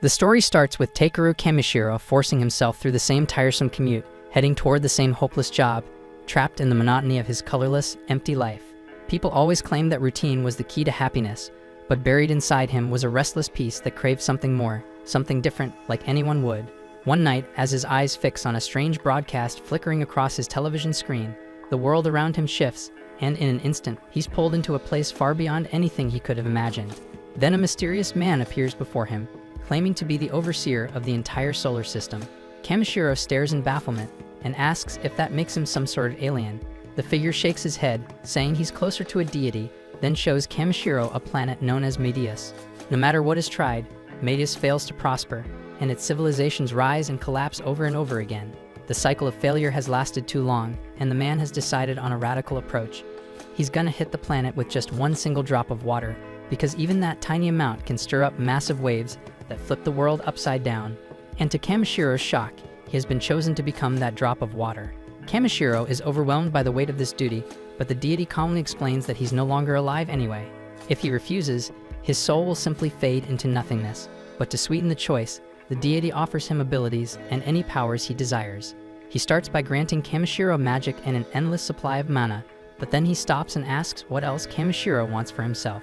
The story starts with Takeru Kamishiro forcing himself through the same tiresome commute, heading toward the same hopeless job, trapped in the monotony of his colorless, empty life. People always claimed that routine was the key to happiness, but buried inside him was a restless piece that craved something more, something different, like anyone would. One night, as his eyes fix on a strange broadcast flickering across his television screen, the world around him shifts, and in an instant, he's pulled into a place far beyond anything he could have imagined. Then a mysterious man appears before him, claiming to be the overseer of the entire solar system. Kamishiro stares in bafflement and asks if that makes him some sort of alien. The figure shakes his head, saying he's closer to a deity, then shows Kamishiro a planet known as Medius. No matter what is tried, Medius fails to prosper, and its civilizations rise and collapse over and over again. The cycle of failure has lasted too long, and the man has decided on a radical approach. He's gonna hit the planet with just one single drop of water, because even that tiny amount can stir up massive waves that flip the world upside down. And to Kamishiro's shock, he has been chosen to become that drop of water. Kamishiro is overwhelmed by the weight of this duty, but the deity calmly explains that he's no longer alive anyway. If he refuses, his soul will simply fade into nothingness. But to sweeten the choice, the deity offers him abilities and any powers he desires. He starts by granting Kamishiro magic and an endless supply of mana, but then he stops and asks what else Kamishiro wants for himself.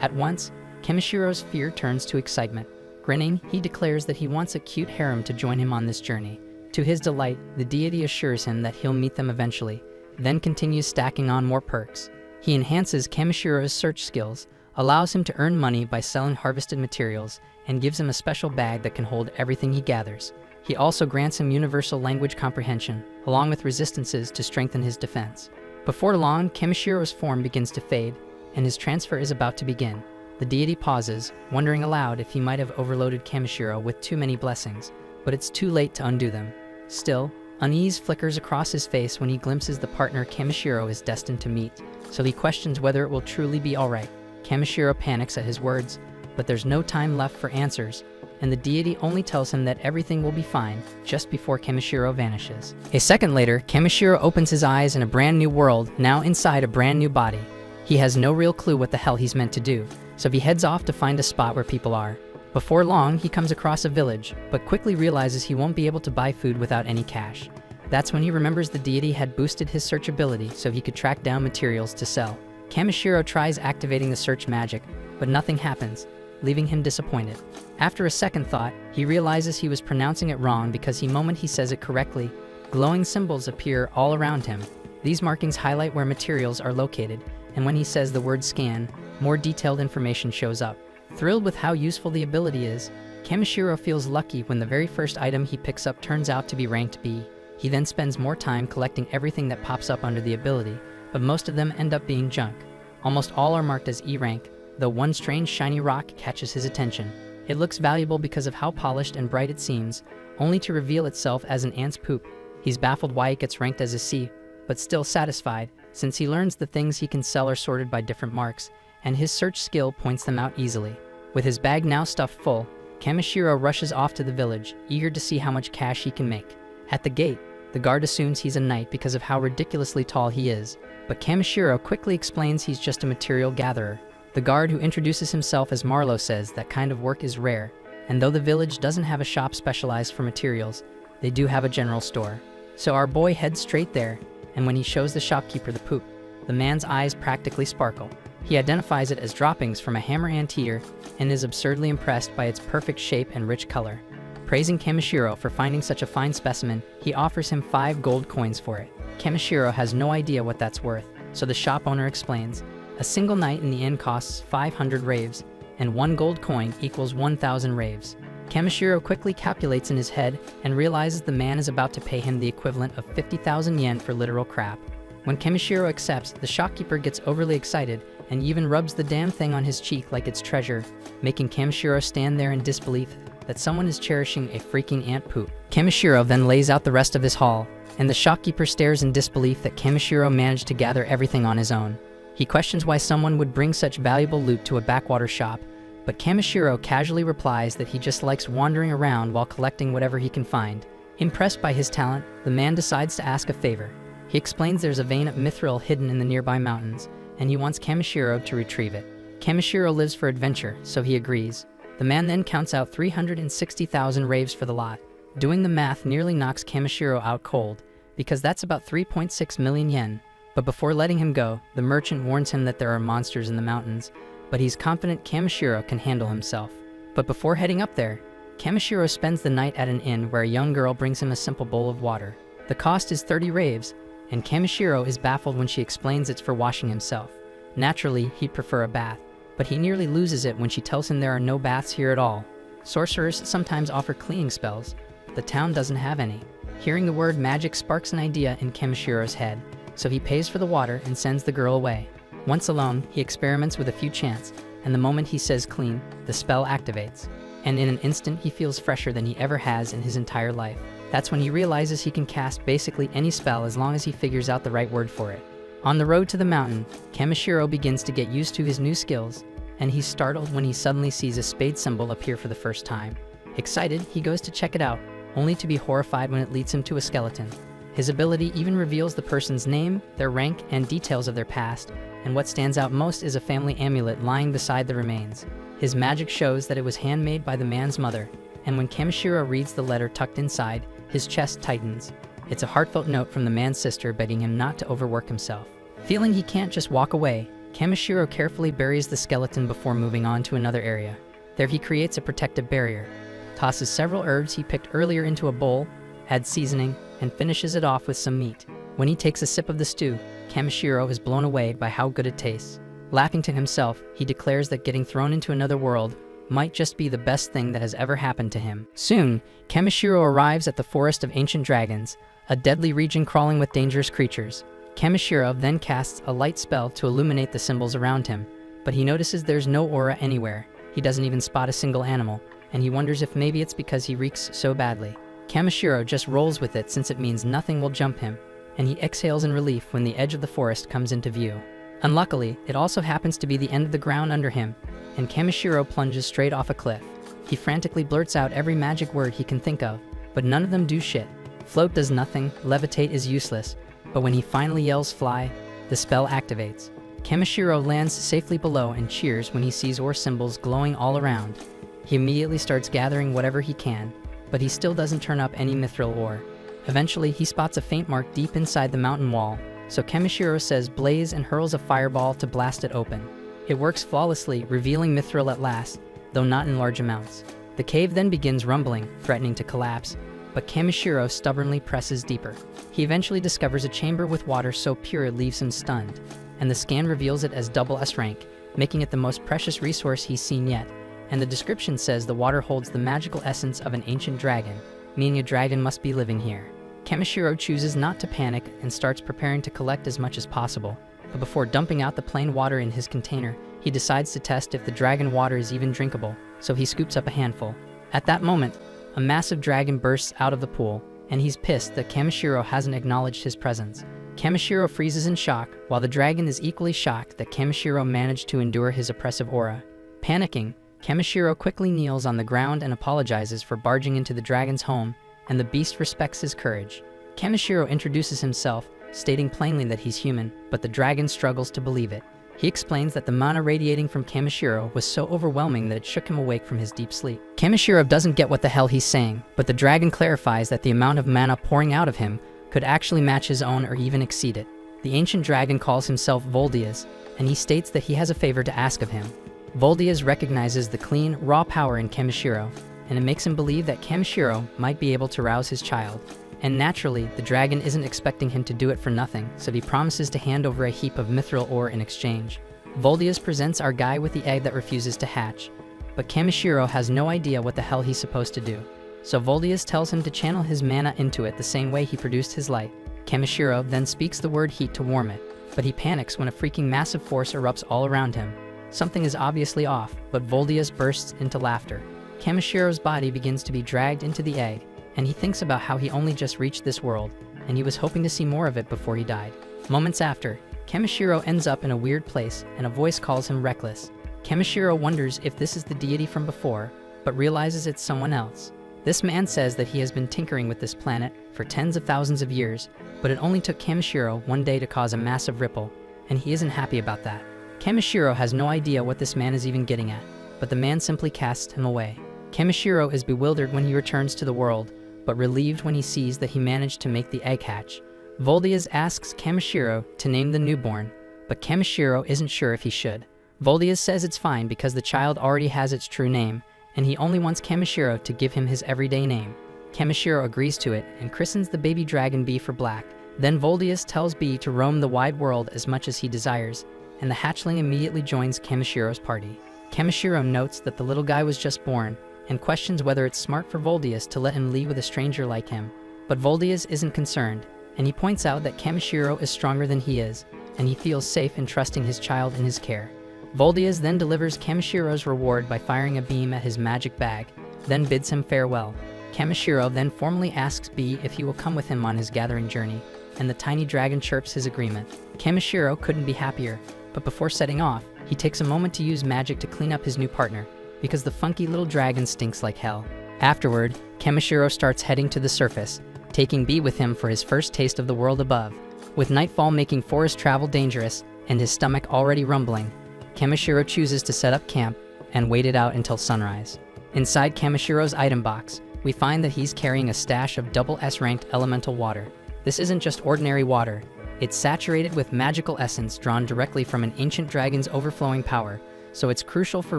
At once, Kamishiro's fear turns to excitement. Grinning, he declares that he wants a cute harem to join him on this journey. To his delight, the deity assures him that he'll meet them eventually, then continues stacking on more perks. He enhances Kamishiro's search skills, allows him to earn money by selling harvested materials, and gives him a special bag that can hold everything he gathers. He also grants him universal language comprehension, along with resistances to strengthen his defense. Before long, Kamishiro's form begins to fade, and his transfer is about to begin. The deity pauses, wondering aloud if he might have overloaded Kamishiro with too many blessings, but it's too late to undo them. Still, unease flickers across his face when he glimpses the partner Kamishiro is destined to meet, so he questions whether it will truly be alright. Kamishiro panics at his words, but there's no time left for answers, and the deity only tells him that everything will be fine just before Kamishiro vanishes. A second later, Kamishiro opens his eyes in a brand new world, now inside a brand new body. He has no real clue what the hell he's meant to do, so he heads off to find a spot where people are. Before long, he comes across a village, but quickly realizes he won't be able to buy food without any cash. That's when he remembers the deity had boosted his search ability so he could track down materials to sell. Kamishiro tries activating the search magic, but nothing happens, leaving him disappointed. After a second thought, he realizes he was pronouncing it wrong because the moment he says it correctly, glowing symbols appear all around him. These markings highlight where materials are located, and when he says the word scan, more detailed information shows up. Thrilled with how useful the ability is, Kamishiro feels lucky when the very first item he picks up turns out to be ranked B. He then spends more time collecting everything that pops up under the ability, but most of them end up being junk. Almost all are marked as E rank, though one strange shiny rock catches his attention. It looks valuable because of how polished and bright it seems, only to reveal itself as an ant's poop. He's baffled why it gets ranked as a C, but still satisfied, since he learns the things he can sell are sorted by different marks, and his search skill points them out easily. With his bag now stuffed full, Kamishiro rushes off to the village, eager to see how much cash he can make. At the gate, the guard assumes he's a knight because of how ridiculously tall he is, but Kamishiro quickly explains he's just a material gatherer. The guard, who introduces himself as Marlowe, says that kind of work is rare, and though the village doesn't have a shop specialized for materials, they do have a general store. So our boy heads straight there, and when he shows the shopkeeper the poop, the man's eyes practically sparkle. He identifies it as droppings from a hammer anteater and is absurdly impressed by its perfect shape and rich color. Praising Kamishiro for finding such a fine specimen, he offers him 5 gold coins for it. Kamishiro has no idea what that's worth, so the shop owner explains, a single night in the inn costs 500 raves, and 1 gold coin equals 1,000 raves. Kamishiro quickly calculates in his head and realizes the man is about to pay him the equivalent of 50,000 yen for literal crap. When Kamishiro accepts, the shopkeeper gets overly excited and even rubs the damn thing on his cheek like it's treasure, making Kamishiro stand there in disbelief that someone is cherishing a freaking ant poop. Kamishiro then lays out the rest of his haul, and the shopkeeper stares in disbelief that Kamishiro managed to gather everything on his own. He questions why someone would bring such valuable loot to a backwater shop, but Kamishiro casually replies that he just likes wandering around while collecting whatever he can find. Impressed by his talent, the man decides to ask a favor. He explains there's a vein of mithril hidden in the nearby mountains, and he wants Kamishiro to retrieve it. Kamishiro lives for adventure, so he agrees. The man then counts out 360,000 raves for the lot. Doing the math nearly knocks Kamishiro out cold, because that's about 3.6 million yen. But before letting him go, the merchant warns him that there are monsters in the mountains, but he's confident Kamishiro can handle himself. But before heading up there, Kamishiro spends the night at an inn where a young girl brings him a simple bowl of water. The cost is 30 raves, and Kamishiro is baffled when she explains it's for washing himself. Naturally, he'd prefer a bath, but he nearly loses it when she tells him there are no baths here at all. Sorcerers sometimes offer cleaning spells, but the town doesn't have any. Hearing the word magic sparks an idea in Kamishiro's head, so he pays for the water and sends the girl away. Once alone, he experiments with a few chants, and the moment he says clean, the spell activates. And in an instant, he feels fresher than he ever has in his entire life. That's when he realizes he can cast basically any spell as long as he figures out the right word for it. On the road to the mountain, Kamishiro begins to get used to his new skills, and he's startled when he suddenly sees a spade symbol appear for the first time. Excited, he goes to check it out, only to be horrified when it leads him to a skeleton. His ability even reveals the person's name, their rank, and details of their past, and what stands out most is a family amulet lying beside the remains. His magic shows that it was handmade by the man's mother, and when Kamishiro reads the letter tucked inside, his chest tightens. It's a heartfelt note from the man's sister begging him not to overwork himself. Feeling he can't just walk away, Kamishiro carefully buries the skeleton before moving on to another area. There he creates a protective barrier, tosses several herbs he picked earlier into a bowl, adds seasoning, and finishes it off with some meat. When he takes a sip of the stew, Kamishiro is blown away by how good it tastes. Laughing to himself, he declares that getting thrown into another world might just be the best thing that has ever happened to him. Soon, Kamishiro arrives at the Forest of Ancient Dragons, a deadly region crawling with dangerous creatures. Kamishiro then casts a light spell to illuminate the symbols around him, but he notices there's no aura anywhere. He doesn't even spot a single animal, and he wonders if maybe it's because he reeks so badly. Kamishiro just rolls with it since it means nothing will jump him, and he exhales in relief when the edge of the forest comes into view. Unluckily, it also happens to be the end of the ground under him, and Kamishiro plunges straight off a cliff. He frantically blurts out every magic word he can think of, but none of them do shit. Float does nothing, levitate is useless, but when he finally yells fly, the spell activates. Kamishiro lands safely below and cheers when he sees ore symbols glowing all around. He immediately starts gathering whatever he can, but he still doesn't turn up any mithril ore. Eventually, he spots a faint mark deep inside the mountain wall, so Kamishiro says blaze and hurls a fireball to blast it open. It works flawlessly, revealing mithril at last, though not in large amounts. The cave then begins rumbling, threatening to collapse, but Kamishiro stubbornly presses deeper. He eventually discovers a chamber with water so pure it leaves him stunned, and the scan reveals it as SSS-Rank, making it the most precious resource he's seen yet. And the description says the water holds the magical essence of an ancient dragon, meaning a dragon must be living here. Kamishiro chooses not to panic and starts preparing to collect as much as possible, but before dumping out the plain water in his container, he decides to test if the dragon water is even drinkable, so he scoops up a handful. At that moment, a massive dragon bursts out of the pool, and he's pissed that Kamishiro hasn't acknowledged his presence. Kamishiro freezes in shock, while the dragon is equally shocked that Kamishiro managed to endure his oppressive aura. Panicking, Kamishiro quickly kneels on the ground and apologizes for barging into the dragon's home, and the beast respects his courage. Kamishiro introduces himself, stating plainly that he's human, but the dragon struggles to believe it. He explains that the mana radiating from Kamishiro was so overwhelming that it shook him awake from his deep sleep. Kamishiro doesn't get what the hell he's saying, but the dragon clarifies that the amount of mana pouring out of him could actually match his own or even exceed it. The ancient dragon calls himself Voldias, and he states that he has a favor to ask of him. Voldias recognizes the clean, raw power in Kamishiro, and it makes him believe that Kamishiro might be able to rouse his child. And naturally, the dragon isn't expecting him to do it for nothing, so he promises to hand over a heap of mithril ore in exchange. Voldias presents our guy with the egg that refuses to hatch, but Kamishiro has no idea what the hell he's supposed to do. So Voldias tells him to channel his mana into it the same way he produced his light. Kamishiro then speaks the word heat to warm it, but he panics when a freaking massive force erupts all around him. Something is obviously off, but Voldias bursts into laughter. Kamishiro's body begins to be dragged into the egg, and he thinks about how he only just reached this world, and he was hoping to see more of it before he died. Moments after, Kamishiro ends up in a weird place, and a voice calls him reckless. Kamishiro wonders if this is the deity from before, but realizes it's someone else. This man says that he has been tinkering with this planet for tens of thousands of years, but it only took Kamishiro one day to cause a massive ripple, and he isn't happy about that. Kamishiro has no idea what this man is even getting at. but the man simply casts him away. Kamishiro is bewildered when he returns to the world, but relieved when he sees that he managed to make the egg hatch. Voldias asks Kamishiro to name the newborn, but Kamishiro isn't sure if he should. Voldias says it's fine because the child already has its true name, and he only wants Kamishiro to give him his everyday name. Kamishiro agrees to it and christens the baby dragon Bee for Black. Then Voldias tells Bee to roam the wide world as much as he desires, and the hatchling immediately joins Kamishiro's party. Kamishiro notes that the little guy was just born, and questions whether it's smart for Voldias to let him leave with a stranger like him. But Voldias isn't concerned, and he points out that Kamishiro is stronger than he is, and he feels safe in trusting his child in his care. Voldias then delivers Kamishiro's reward by firing a beam at his magic bag, then bids him farewell. Kamishiro then formally asks Bee if he will come with him on his gathering journey, and the tiny dragon chirps his agreement. Kamishiro couldn't be happier, but before setting off, he takes a moment to use magic to clean up his new partner, because the funky little dragon stinks like hell. Afterward, Kamishiro starts heading to the surface, taking Bee with him for his first taste of the world above. With nightfall making forest travel dangerous and his stomach already rumbling, Kamishiro chooses to set up camp and wait it out until sunrise. Inside Kamishiro's item box, we find that he's carrying a stash of double S-ranked elemental water. This isn't just ordinary water, it's saturated with magical essence drawn directly from an ancient dragon's overflowing power, so it's crucial for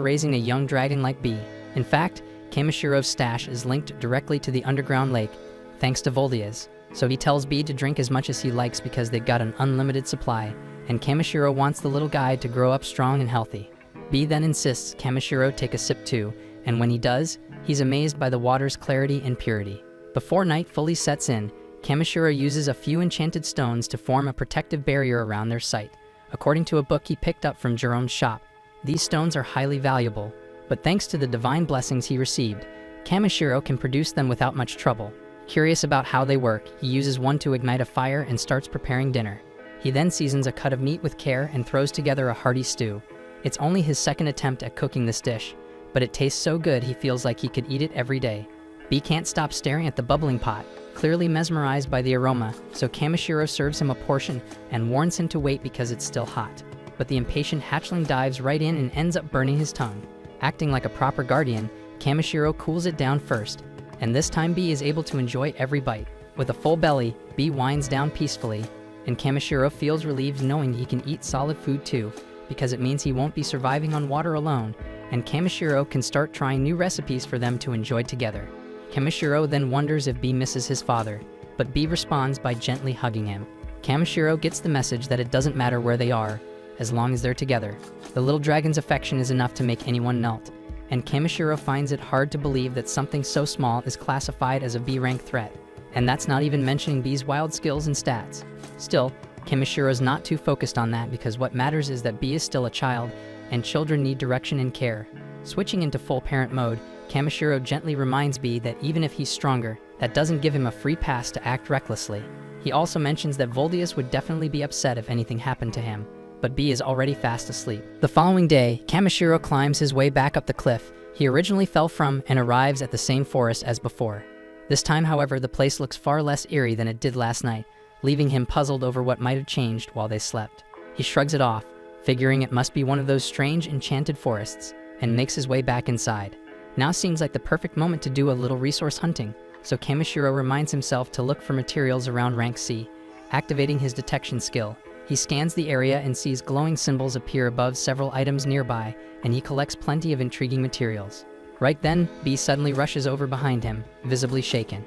raising a young dragon like Bee. In fact, Kamishiro's stash is linked directly to the underground lake, thanks to Voldias, so he tells Bee to drink as much as he likes because they've got an unlimited supply, and Kamishiro wants the little guy to grow up strong and healthy. Bee then insists Kamishiro take a sip too, and when he does, he's amazed by the water's clarity and purity. Before night fully sets in, Kamishiro uses a few enchanted stones to form a protective barrier around their site. According to a book he picked up from Jerome's shop, these stones are highly valuable, but thanks to the divine blessings he received, Kamishiro can produce them without much trouble. Curious about how they work, he uses one to ignite a fire and starts preparing dinner. He then seasons a cut of meat with care and throws together a hearty stew. It's only his second attempt at cooking this dish, but it tastes so good he feels like he could eat it every day. Bee can't stop staring at the bubbling pot, clearly mesmerized by the aroma, so Kamishiro serves him a portion and warns him to wait because it's still hot. But the impatient hatchling dives right in and ends up burning his tongue. Acting like a proper guardian, Kamishiro cools it down first, and this time Bee is able to enjoy every bite. With a full belly, Bee winds down peacefully, and Kamishiro feels relieved knowing he can eat solid food too, because it means he won't be surviving on water alone, and Kamishiro can start trying new recipes for them to enjoy together. Kamishiro then wonders if Bee misses his father, but Bee responds by gently hugging him. Kamishiro gets the message that it doesn't matter where they are, as long as they're together. The little dragon's affection is enough to make anyone melt, and Kamishiro finds it hard to believe that something so small is classified as a B-rank threat. And that's not even mentioning Bee's wild skills and stats. Still, Kimishiro's not too focused on that because what matters is that Bee is still a child, and children need direction and care. Switching into full parent mode, Kamishiro gently reminds Bee that even if he's stronger, that doesn't give him a free pass to act recklessly. He also mentions that Voldias would definitely be upset if anything happened to him, but Bee is already fast asleep. The following day, Kamishiro climbs his way back up the cliff he originally fell from and arrives at the same forest as before. This time, however, the place looks far less eerie than it did last night, leaving him puzzled over what might have changed while they slept. He shrugs it off, figuring it must be one of those strange enchanted forests, and makes his way back inside. Now seems like the perfect moment to do a little resource hunting, so Kamishiro reminds himself to look for materials around rank C, activating his detection skill. He scans the area and sees glowing symbols appear above several items nearby, and he collects plenty of intriguing materials. Right then, Bee suddenly rushes over behind him, visibly shaken.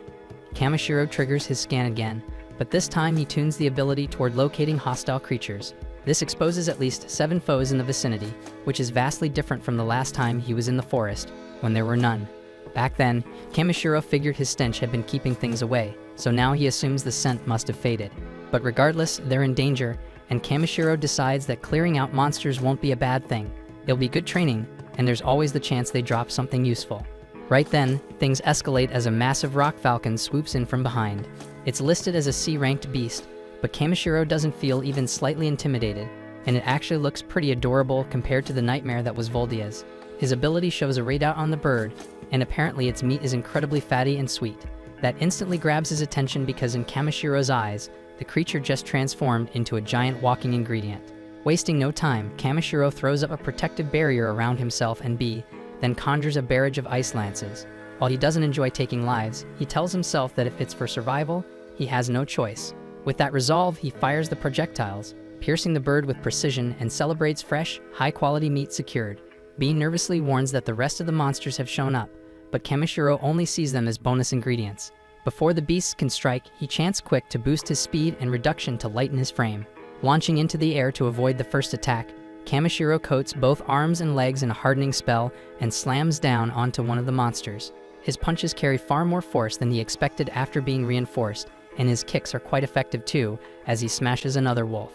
Kamishiro triggers his scan again, but this time he tunes the ability toward locating hostile creatures. This exposes at least 7 foes in the vicinity, which is vastly different from the last time he was in the forest, when there were none. Back then, Kamishiro figured his stench had been keeping things away, so now he assumes the scent must have faded. But regardless, they're in danger, and Kamishiro decides that clearing out monsters won't be a bad thing. It'll be good training, and there's always the chance they drop something useful. Right then, things escalate as a massive rock falcon swoops in from behind. It's listed as a C-ranked beast, but Kamishiro doesn't feel even slightly intimidated, and it actually looks pretty adorable compared to the nightmare that was Voldia's. His ability shows a readout on the bird, and apparently its meat is incredibly fatty and sweet. That instantly grabs his attention because in Kamishiro's eyes, the creature just transformed into a giant walking ingredient. Wasting no time, Kamishiro throws up a protective barrier around himself and Bee, then conjures a barrage of ice lances. While he doesn't enjoy taking lives, he tells himself that if it's for survival, he has no choice. With that resolve, he fires the projectiles, piercing the bird with precision, and celebrates fresh, high-quality meat secured. Bee nervously warns that the rest of the monsters have shown up, but Kamishiro only sees them as bonus ingredients. Before the beasts can strike, he chants quick to boost his speed and reduction to lighten his frame. Launching into the air to avoid the first attack, Kamishiro coats both arms and legs in a hardening spell and slams down onto one of the monsters. His punches carry far more force than he expected after being reinforced, and his kicks are quite effective too, as he smashes another wolf.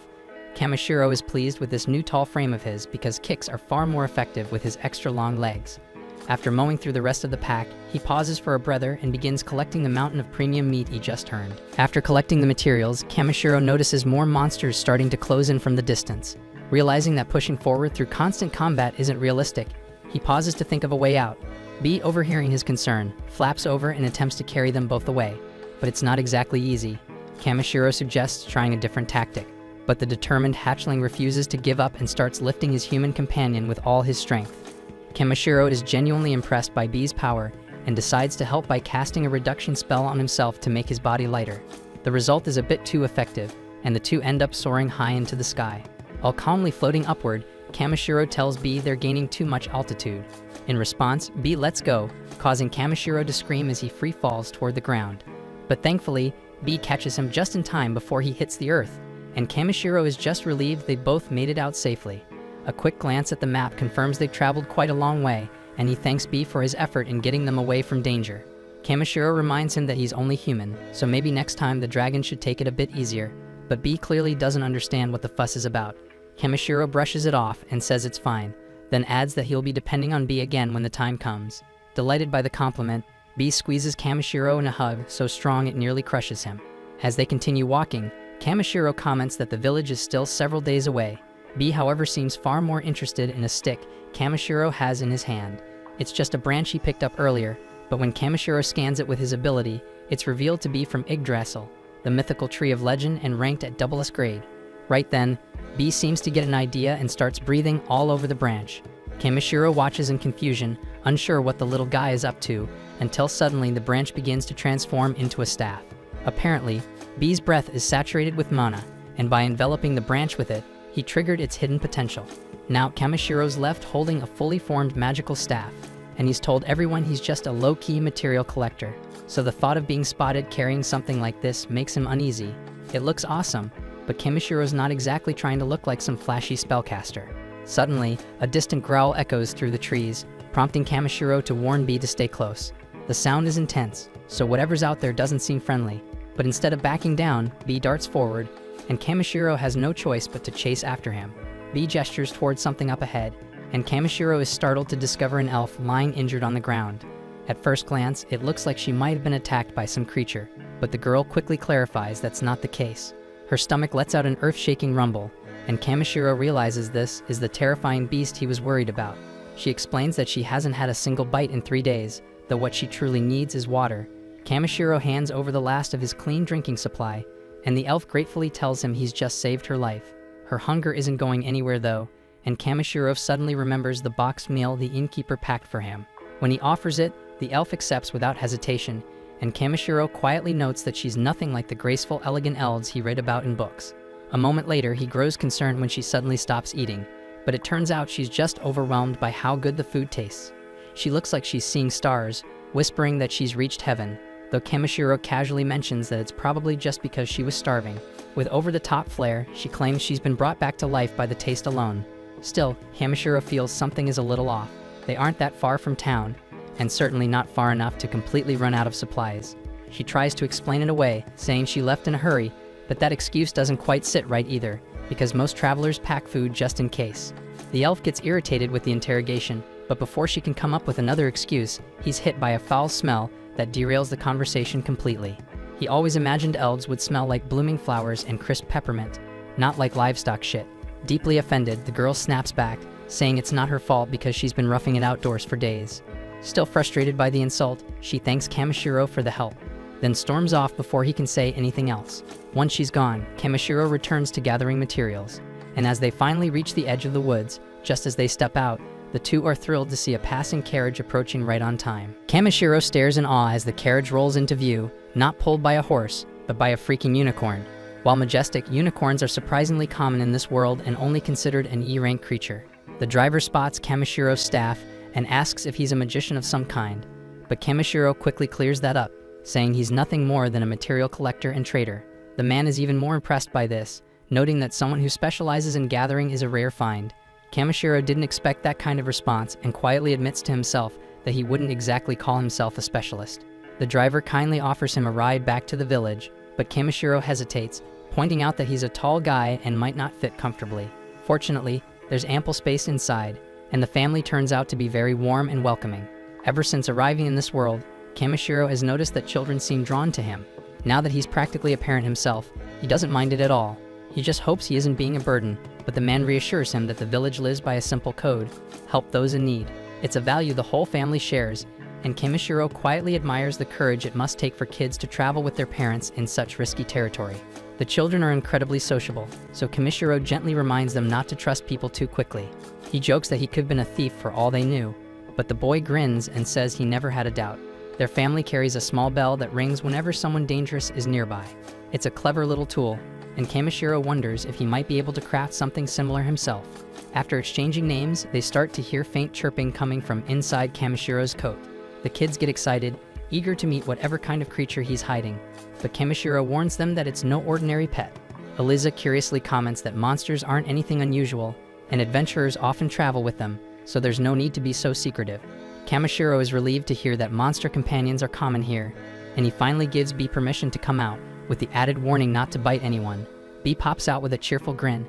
Kamishiro is pleased with this new tall frame of his because kicks are far more effective with his extra long legs. After mowing through the rest of the pack, he pauses for a breather and begins collecting the mountain of premium meat he just earned. After collecting the materials, Kamishiro notices more monsters starting to close in from the distance. Realizing that pushing forward through constant combat isn't realistic, he pauses to think of a way out. Bee, overhearing his concern, flaps over and attempts to carry them both away, but it's not exactly easy. Kamishiro suggests trying a different tactic, but the determined hatchling refuses to give up and starts lifting his human companion with all his strength. Kamishiro is genuinely impressed by Bee's power and decides to help by casting a reduction spell on himself to make his body lighter. The result is a bit too effective, and the two end up soaring high into the sky. While calmly floating upward, Kamishiro tells Bee they're gaining too much altitude. In response, Bee lets go, causing Kamishiro to scream as he free falls toward the ground. But thankfully, Bee catches him just in time before he hits the earth, and Kamishiro is just relieved they both made it out safely. A quick glance at the map confirms they've traveled quite a long way, and he thanks Bee for his effort in getting them away from danger. Kamishiro reminds him that he's only human, so maybe next time the dragon should take it a bit easier, but Bee clearly doesn't understand what the fuss is about. Kamishiro brushes it off and says it's fine, then adds that he'll be depending on Bee again when the time comes. Delighted by the compliment, Bee squeezes Kamishiro in a hug so strong it nearly crushes him. As they continue walking, Kamishiro comments that the village is still several days away. Bee, however, seems far more interested in a stick Kamishiro has in his hand. It's just a branch he picked up earlier, but when Kamishiro scans it with his ability, it's revealed to be from Yggdrasil, the mythical tree of legend and ranked at SS grade. Right then, Bee seems to get an idea and starts breathing all over the branch. Kamishiro watches in confusion, unsure what the little guy is up to, until suddenly the branch begins to transform into a staff. Apparently, Bee's breath is saturated with mana, and by enveloping the branch with it, he triggered its hidden potential. Now Kamishiro's left holding a fully formed magical staff, and he's told everyone he's just a low-key material collector, so the thought of being spotted carrying something like this makes him uneasy. It looks awesome, but Kimishiro's not exactly trying to look like some flashy spellcaster. Suddenly, a distant growl echoes through the trees, prompting Kamishiro to warn Bee to stay close. The sound is intense, so whatever's out there doesn't seem friendly, but instead of backing down, Bee darts forward, and Kamishiro has no choice but to chase after him. Bee gestures towards something up ahead, and Kamishiro is startled to discover an elf lying injured on the ground. At first glance, it looks like she might have been attacked by some creature, but the girl quickly clarifies that's not the case. Her stomach lets out an earth-shaking rumble, and Kamishiro realizes this is the terrifying beast he was worried about. She explains that she hasn't had a single bite in 3 days, though what she truly needs is water. Kamishiro hands over the last of his clean drinking supply, and the elf gratefully tells him he's just saved her life. Her hunger isn't going anywhere though, and Kamishiro suddenly remembers the boxed meal the innkeeper packed for him. When he offers it, the elf accepts without hesitation, and Kamishiro quietly notes that she's nothing like the graceful, elegant elves he read about in books. A moment later, he grows concerned when she suddenly stops eating, but it turns out she's just overwhelmed by how good the food tastes. She looks like she's seeing stars, whispering that she's reached heaven, though Kamishiro casually mentions that it's probably just because she was starving. With over-the-top flair, she claims she's been brought back to life by the taste alone. Still, Kamishiro feels something is a little off. They aren't that far from town, and certainly not far enough to completely run out of supplies. She tries to explain it away, saying she left in a hurry, but that excuse doesn't quite sit right either, because most travelers pack food just in case. The elf gets irritated with the interrogation, but before she can come up with another excuse, he's hit by a foul smell that derails the conversation completely. He always imagined elves would smell like blooming flowers and crisp peppermint, not like livestock shit. Deeply offended, the girl snaps back, saying it's not her fault because she's been roughing it outdoors for days. Still frustrated by the insult, she thanks Kamishiro for the help, then storms off before he can say anything else. Once she's gone, Kamishiro returns to gathering materials, and as they finally reach the edge of the woods, just as they step out, The two are thrilled to see a passing carriage approaching right on time. Kamishiro stares in awe as the carriage rolls into view, not pulled by a horse, but by a freaking unicorn. While majestic, unicorns are surprisingly common in this world and only considered an E-rank creature. The driver spots Kamishiro's staff and asks if he's a magician of some kind, but Kamishiro quickly clears that up, saying he's nothing more than a material collector and trader. The man is even more impressed by this, noting that someone who specializes in gathering is a rare find. Kamishiro didn't expect that kind of response and quietly admits to himself that he wouldn't exactly call himself a specialist. The driver kindly offers him a ride back to the village, but Kamishiro hesitates, pointing out that he's a tall guy and might not fit comfortably. Fortunately, there's ample space inside, and the family turns out to be very warm and welcoming. Ever since arriving in this world, Kamishiro has noticed that children seem drawn to him. Now that he's practically a parent himself, he doesn't mind it at all. He just hopes he isn't being a burden, but the man reassures him that the village lives by a simple code: help those in need. It's a value the whole family shares, and Kamishiro quietly admires the courage it must take for kids to travel with their parents in such risky territory. The children are incredibly sociable, so Kamishiro gently reminds them not to trust people too quickly. He jokes that he could have been a thief for all they knew, but the boy grins and says he never had a doubt. Their family carries a small bell that rings whenever someone dangerous is nearby. It's a clever little tool, and Kamishiro wonders if he might be able to craft something similar himself. After exchanging names, they start to hear faint chirping coming from inside Kamishiro's coat. The kids get excited, eager to meet whatever kind of creature he's hiding, but Kamishiro warns them that it's no ordinary pet. Eliza curiously comments that monsters aren't anything unusual, and adventurers often travel with them, so there's no need to be so secretive. Kamishiro is relieved to hear that monster companions are common here, and he finally gives Bee permission to come out, with the added warning not to bite anyone. Bee pops out with a cheerful grin,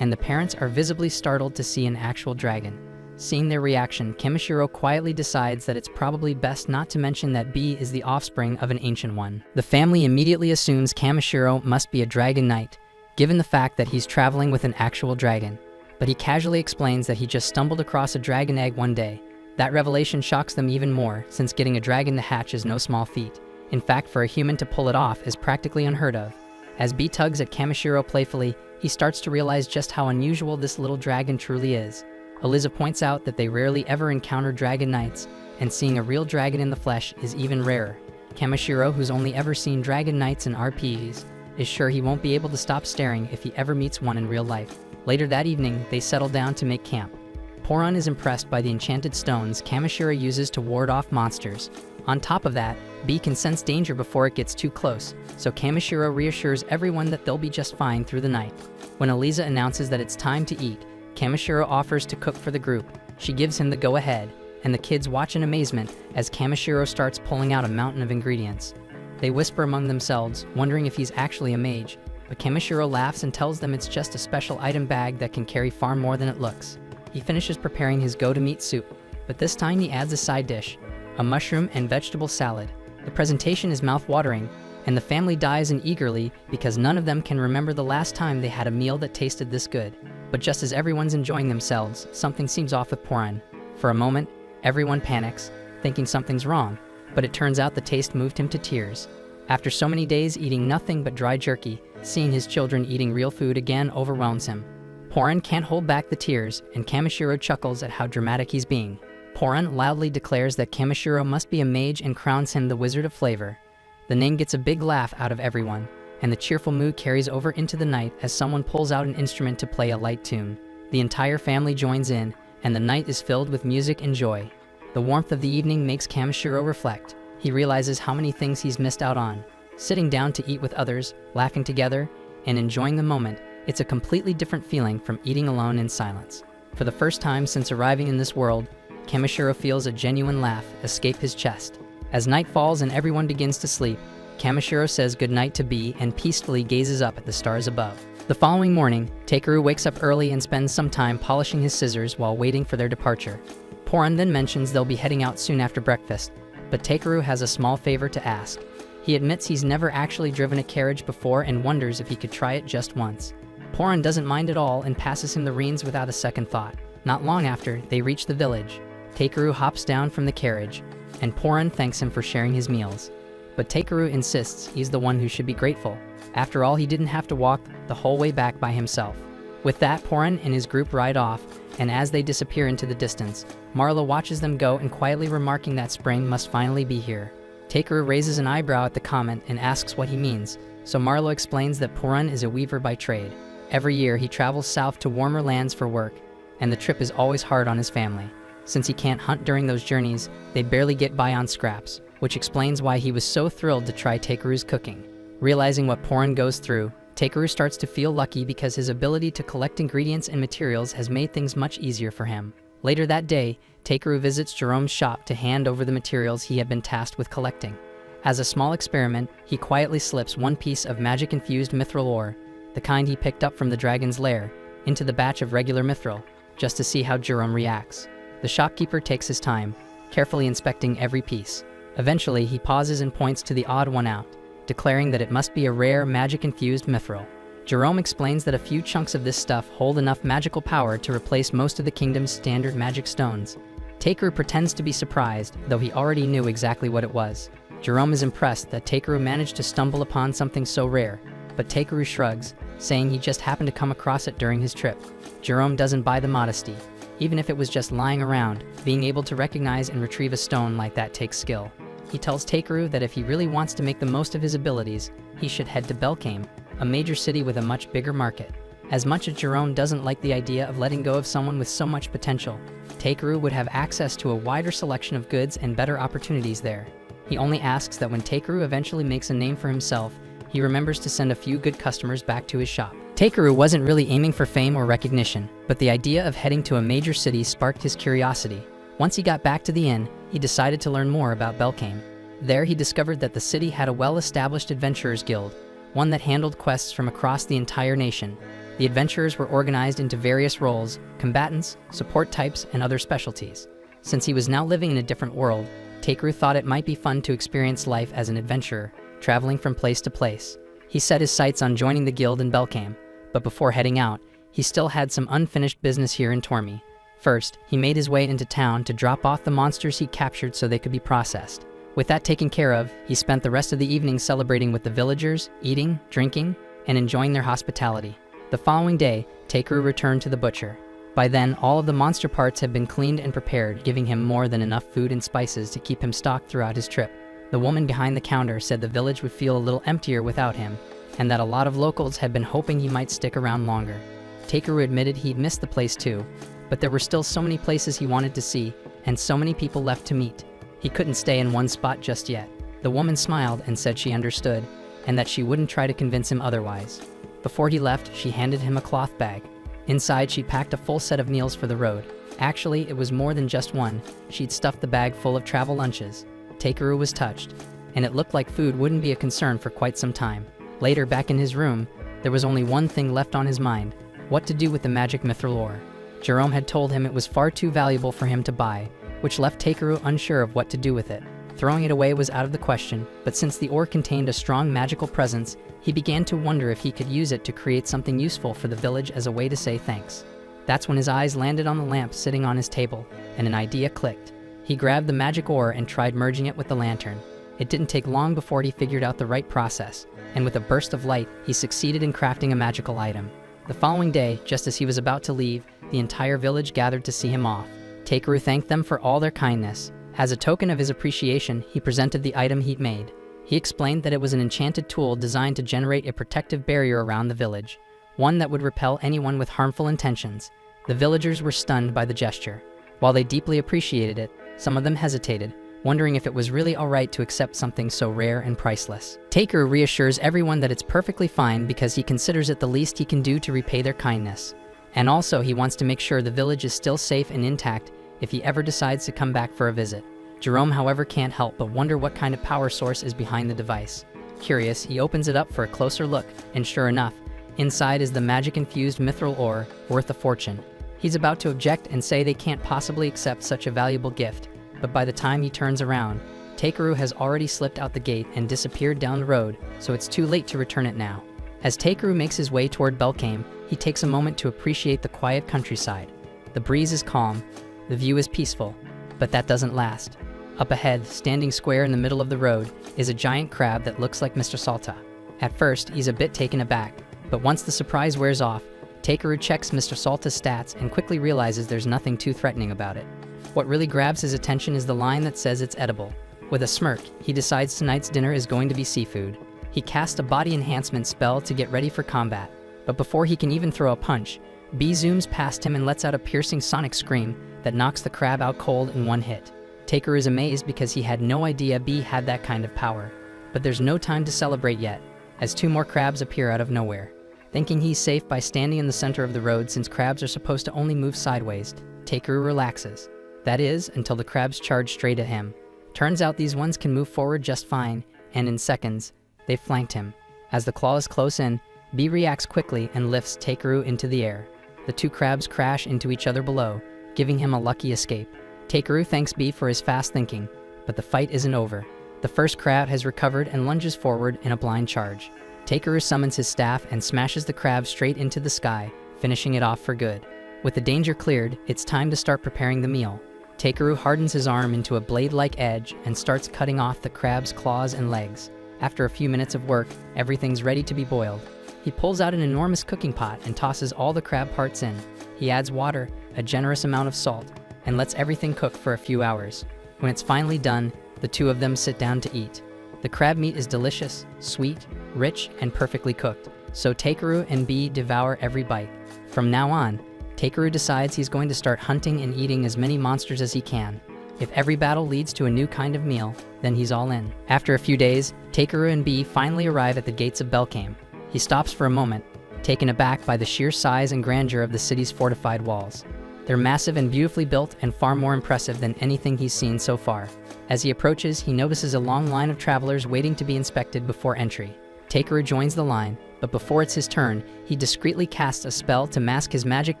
and the parents are visibly startled to see an actual dragon. Seeing their reaction, Kamishiro quietly decides that it's probably best not to mention that Bee is the offspring of an ancient one. The family immediately assumes Kamishiro must be a dragon knight, given the fact that he's traveling with an actual dragon. But he casually explains that he just stumbled across a dragon egg one day. That revelation shocks them even more, since getting a dragon to hatch is no small feat. In fact, for a human to pull it off is practically unheard of. As Bee tugs at Kamishiro playfully, he starts to realize just how unusual this little dragon truly is. Eliza points out that they rarely ever encounter dragon knights, and seeing a real dragon in the flesh is even rarer. Kamishiro, who's only ever seen dragon knights in RPs, is sure he won't be able to stop staring if he ever meets one in real life. Later that evening, they settle down to make camp. Poran is impressed by the enchanted stones Kamishiro uses to ward off monsters. On top of that, Bee can sense danger before it gets too close, so Kamishiro reassures everyone that they'll be just fine through the night. When Eliza announces that it's time to eat, Kamishiro offers to cook for the group. She gives him the go-ahead, and the kids watch in amazement as Kamishiro starts pulling out a mountain of ingredients. They whisper among themselves, wondering if he's actually a mage, but Kamishiro laughs and tells them it's just a special item bag that can carry far more than it looks. He finishes preparing his go-to-meat soup, but this time he adds a side dish, a mushroom and vegetable salad. The presentation is mouth-watering, and the family dives in eagerly because none of them can remember the last time they had a meal that tasted this good. But just as everyone's enjoying themselves, something seems off with Poran. For a moment, everyone panics, thinking something's wrong, but it turns out the taste moved him to tears. After so many days eating nothing but dry jerky, seeing his children eating real food again overwhelms him. Poran can't hold back the tears, and Kamishiro chuckles at how dramatic he's being. Poran loudly declares that Kamishiro must be a mage and crowns him the Wizard of Flavor. The name gets a big laugh out of everyone, and the cheerful mood carries over into the night as someone pulls out an instrument to play a light tune. The entire family joins in, and the night is filled with music and joy. The warmth of the evening makes Kamishiro reflect. He realizes how many things he's missed out on. Sitting down to eat with others, laughing together, and enjoying the moment, it's a completely different feeling from eating alone in silence. For the first time since arriving in this world, Kamishiro feels a genuine laugh escape his chest. As night falls and everyone begins to sleep, Kamishiro says goodnight to Bee and peacefully gazes up at the stars above. The following morning, Takeru wakes up early and spends some time polishing his scissors while waiting for their departure. Poran then mentions they'll be heading out soon after breakfast, but Takeru has a small favor to ask. He admits he's never actually driven a carriage before and wonders if he could try it just once. Poran doesn't mind at all and passes him the reins without a second thought. Not long after, they reach the village. Takeru hops down from the carriage, and Poran thanks him for sharing his meals. But Takeru insists he's the one who should be grateful. After all, he didn't have to walk the whole way back by himself. With that, Poran and his group ride off, and as they disappear into the distance, Marlo watches them go and quietly remarking that spring must finally be here. Takeru raises an eyebrow at the comment and asks what he means, so Marlo explains that Purun is a weaver by trade. Every year he travels south to warmer lands for work, and the trip is always hard on his family. Since he can't hunt during those journeys, they barely get by on scraps, which explains why he was so thrilled to try Takeru's cooking. Realizing what Purun goes through, Takeru starts to feel lucky because his ability to collect ingredients and materials has made things much easier for him. Later that day, Takeru visits Jerome's shop to hand over the materials he had been tasked with collecting. As a small experiment, he quietly slips one piece of magic-infused mithril ore, the kind he picked up from the dragon's lair, into the batch of regular mithril, just to see how Jerome reacts. The shopkeeper takes his time, carefully inspecting every piece. Eventually, he pauses and points to the odd one out, declaring that it must be a rare magic-infused mithril. Jerome explains that a few chunks of this stuff hold enough magical power to replace most of the kingdom's standard magic stones. Takeru pretends to be surprised, though he already knew exactly what it was. Jerome is impressed that Takeru managed to stumble upon something so rare, but Takeru shrugs, saying he just happened to come across it during his trip. Jerome doesn't buy the modesty. Even if it was just lying around, being able to recognize and retrieve a stone like that takes skill. He tells Takeru that if he really wants to make the most of his abilities, he should head to Belkame, a major city with a much bigger market. As much as Jerome doesn't like the idea of letting go of someone with so much potential, Takeru would have access to a wider selection of goods and better opportunities there. He only asks that when Takeru eventually makes a name for himself, he remembers to send a few good customers back to his shop. Takeru wasn't really aiming for fame or recognition, but the idea of heading to a major city sparked his curiosity. Once he got back to the inn, he decided to learn more about Belkame. There he discovered that the city had a well-established adventurers guild, one that handled quests from across the entire nation. The adventurers were organized into various roles, combatants, support types, and other specialties. Since he was now living in a different world, Takeru thought it might be fun to experience life as an adventurer, traveling from place to place. He set his sights on joining the guild in Belkame, but before heading out, he still had some unfinished business here in Tormy. First, he made his way into town to drop off the monsters he captured so they could be processed. With that taken care of, he spent the rest of the evening celebrating with the villagers, eating, drinking, and enjoying their hospitality. The following day, Takeru returned to the butcher. By then, all of the monster parts had been cleaned and prepared, giving him more than enough food and spices to keep him stocked throughout his trip. The woman behind the counter said the village would feel a little emptier without him, and that a lot of locals had been hoping he might stick around longer. Takeru admitted he'd missed the place too, but there were still so many places he wanted to see, and so many people left to meet. He couldn't stay in one spot just yet. The woman smiled and said she understood, and that she wouldn't try to convince him otherwise. Before he left, she handed him a cloth bag. Inside, she packed a full set of meals for the road. Actually, it was more than just one. She'd stuffed the bag full of travel lunches. Takeru was touched, and it looked like food wouldn't be a concern for quite some time. Later, back in his room, there was only one thing left on his mind: what to do with the magic mithril ore. Jerome had told him it was far too valuable for him to buy, which left Takeru unsure of what to do with it. Throwing it away was out of the question, but since the ore contained a strong magical presence, he began to wonder if he could use it to create something useful for the village as a way to say thanks. That's when his eyes landed on the lamp sitting on his table, and an idea clicked. He grabbed the magic ore and tried merging it with the lantern. It didn't take long before he figured out the right process, and with a burst of light, he succeeded in crafting a magical item. The following day, just as he was about to leave, the entire village gathered to see him off. Takeru thanked them for all their kindness. As a token of his appreciation, he presented the item he'd made. He explained that it was an enchanted tool designed to generate a protective barrier around the village, one that would repel anyone with harmful intentions. The villagers were stunned by the gesture. While they deeply appreciated it, some of them hesitated, wondering if it was really alright to accept something so rare and priceless. Takeru reassures everyone that it's perfectly fine because he considers it the least he can do to repay their kindness. And also, he wants to make sure the village is still safe and intact if he ever decides to come back for a visit. Jerome, however, can't help but wonder what kind of power source is behind the device. Curious, he opens it up for a closer look, and sure enough, inside is the magic-infused mithril ore, worth a fortune. He's about to object and say they can't possibly accept such a valuable gift, but by the time he turns around, Takeru has already slipped out the gate and disappeared down the road, so it's too late to return it now. As Takeru makes his way toward Belkame, he takes a moment to appreciate the quiet countryside. The breeze is calm, the view is peaceful, but that doesn't last. Up ahead, standing square in the middle of the road, is a giant crab that looks like Mr. Salta. At first, he's a bit taken aback, but once the surprise wears off, Takeru checks Mr. Salta's stats and quickly realizes there's nothing too threatening about it. What really grabs his attention is the line that says it's edible. With a smirk, he decides tonight's dinner is going to be seafood. He casts a body enhancement spell to get ready for combat, but before he can even throw a punch, B zooms past him and lets out a piercing sonic scream that knocks the crab out cold in one hit. Takeru is amazed because he had no idea B had that kind of power. But there's no time to celebrate yet, as 2 more crabs appear out of nowhere. Thinking he's safe by standing in the center of the road since crabs are supposed to only move sideways, Takeru relaxes. That is, until the crabs charge straight at him. Turns out these ones can move forward just fine, and in seconds, they've flanked him. As the claws close in, B reacts quickly and lifts Takeru into the air. The 2 crabs crash into each other below, giving him a lucky escape. Takeru thanks B for his fast thinking, but the fight isn't over. The first crab has recovered and lunges forward in a blind charge. Takeru summons his staff and smashes the crab straight into the sky, finishing it off for good. With the danger cleared, it's time to start preparing the meal. Takeru hardens his arm into a blade-like edge and starts cutting off the crab's claws and legs. After a few minutes of work, everything's ready to be boiled. He pulls out an enormous cooking pot and tosses all the crab parts in. He adds water, a generous amount of salt, and lets everything cook for a few hours. When it's finally done, the 2 of them sit down to eat. The crab meat is delicious, sweet, rich, and perfectly cooked, so Takeru and B devour every bite. From now on, Takeru decides he's going to start hunting and eating as many monsters as he can. If every battle leads to a new kind of meal, then he's all in. After a few days, Takeru and B finally arrive at the gates of Belkame. He stops for a moment, taken aback by the sheer size and grandeur of the city's fortified walls. They're massive and beautifully built and far more impressive than anything he's seen so far. As he approaches, he notices a long line of travelers waiting to be inspected before entry. Takeru joins the line, but before it's his turn, he discreetly casts a spell to mask his magic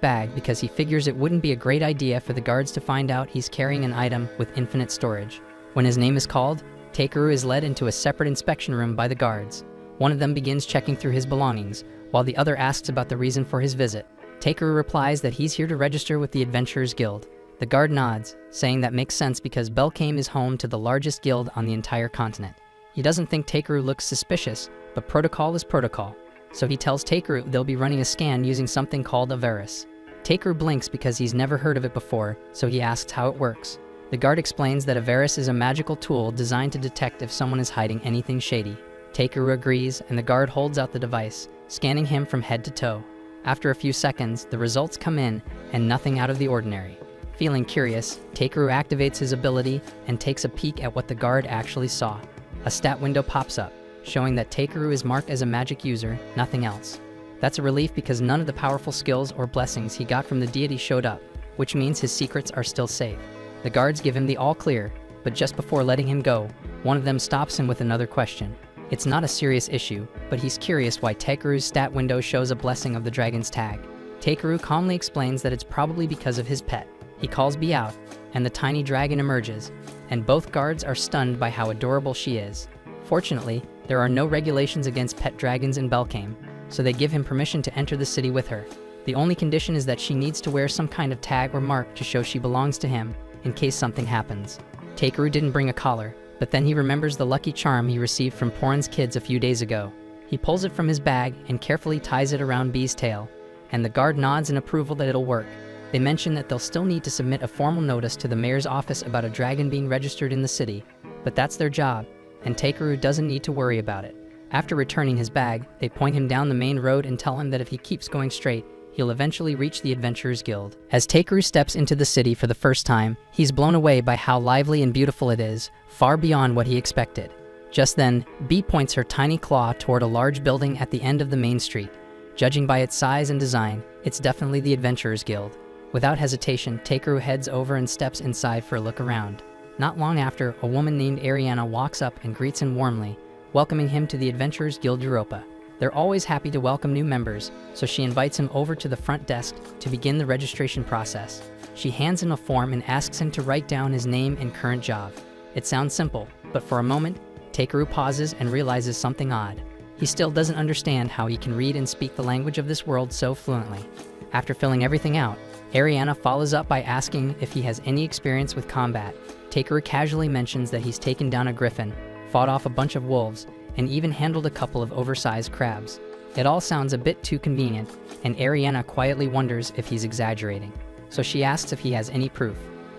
bag because he figures it wouldn't be a great idea for the guards to find out he's carrying an item with infinite storage. When his name is called, Takeru is led into a separate inspection room by the guards. One of them begins checking through his belongings, while the other asks about the reason for his visit. Takeru replies that he's here to register with the Adventurers Guild. The guard nods, saying that makes sense because Belkame is home to the largest guild on the entire continent. He doesn't think Takeru looks suspicious, but protocol is protocol. So he tells Takeru they'll be running a scan using something called a Varus. Takeru blinks because he's never heard of it before, so he asks how it works. The guard explains that a Varus is a magical tool designed to detect if someone is hiding anything shady. Takeru agrees, and the guard holds out the device, scanning him from head to toe. After a few seconds, the results come in, and nothing out of the ordinary. Feeling curious, Takeru activates his ability and takes a peek at what the guard actually saw. A stat window pops up, showing that Takeru is marked as a magic user, nothing else. That's a relief because none of the powerful skills or blessings he got from the deity showed up, which means his secrets are still safe. The guards give him the all clear, but just before letting him go, one of them stops him with another question. It's not a serious issue, but he's curious why Takeru's stat window shows a blessing of the dragon's tag. Takeru calmly explains that it's probably because of his pet. He calls B out, and the tiny dragon emerges, and both guards are stunned by how adorable she is. Fortunately, there are no regulations against pet dragons in Belkame, so they give him permission to enter the city with her. The only condition is that she needs to wear some kind of tag or mark to show she belongs to him, in case something happens. Takeru didn't bring a collar, but then he remembers the lucky charm he received from Porin's kids a few days ago. He pulls it from his bag and carefully ties it around B's tail, and the guard nods in approval that it'll work. They mention that they'll still need to submit a formal notice to the mayor's office about a dragon being registered in the city, but that's their job, and Takeru doesn't need to worry about it. After returning his bag, they point him down the main road and tell him that if he keeps going straight, he'll eventually reach the Adventurers Guild. As Takeru steps into the city for the first time, he's blown away by how lively and beautiful it is, far beyond what he expected. Just then, B points her tiny claw toward a large building at the end of the main street. Judging by its size and design, it's definitely the Adventurers Guild. Without hesitation, Takeru heads over and steps inside for a look around. Not long after, a woman named Ariana walks up and greets him warmly, welcoming him to the Adventurers Guild Europa. They're always happy to welcome new members, so she invites him over to the front desk to begin the registration process. She hands him a form and asks him to write down his name and current job. It sounds simple, but for a moment, Takeru pauses and realizes something odd. He still doesn't understand how he can read and speak the language of this world so fluently. After filling everything out, Ariana follows up by asking if he has any experience with combat. Takeru casually mentions that he's taken down a griffin, fought off a bunch of wolves, and even handled a couple of oversized crabs. It all sounds a bit too convenient, and Ariana quietly wonders if he's exaggerating. So she asks if he has any proof.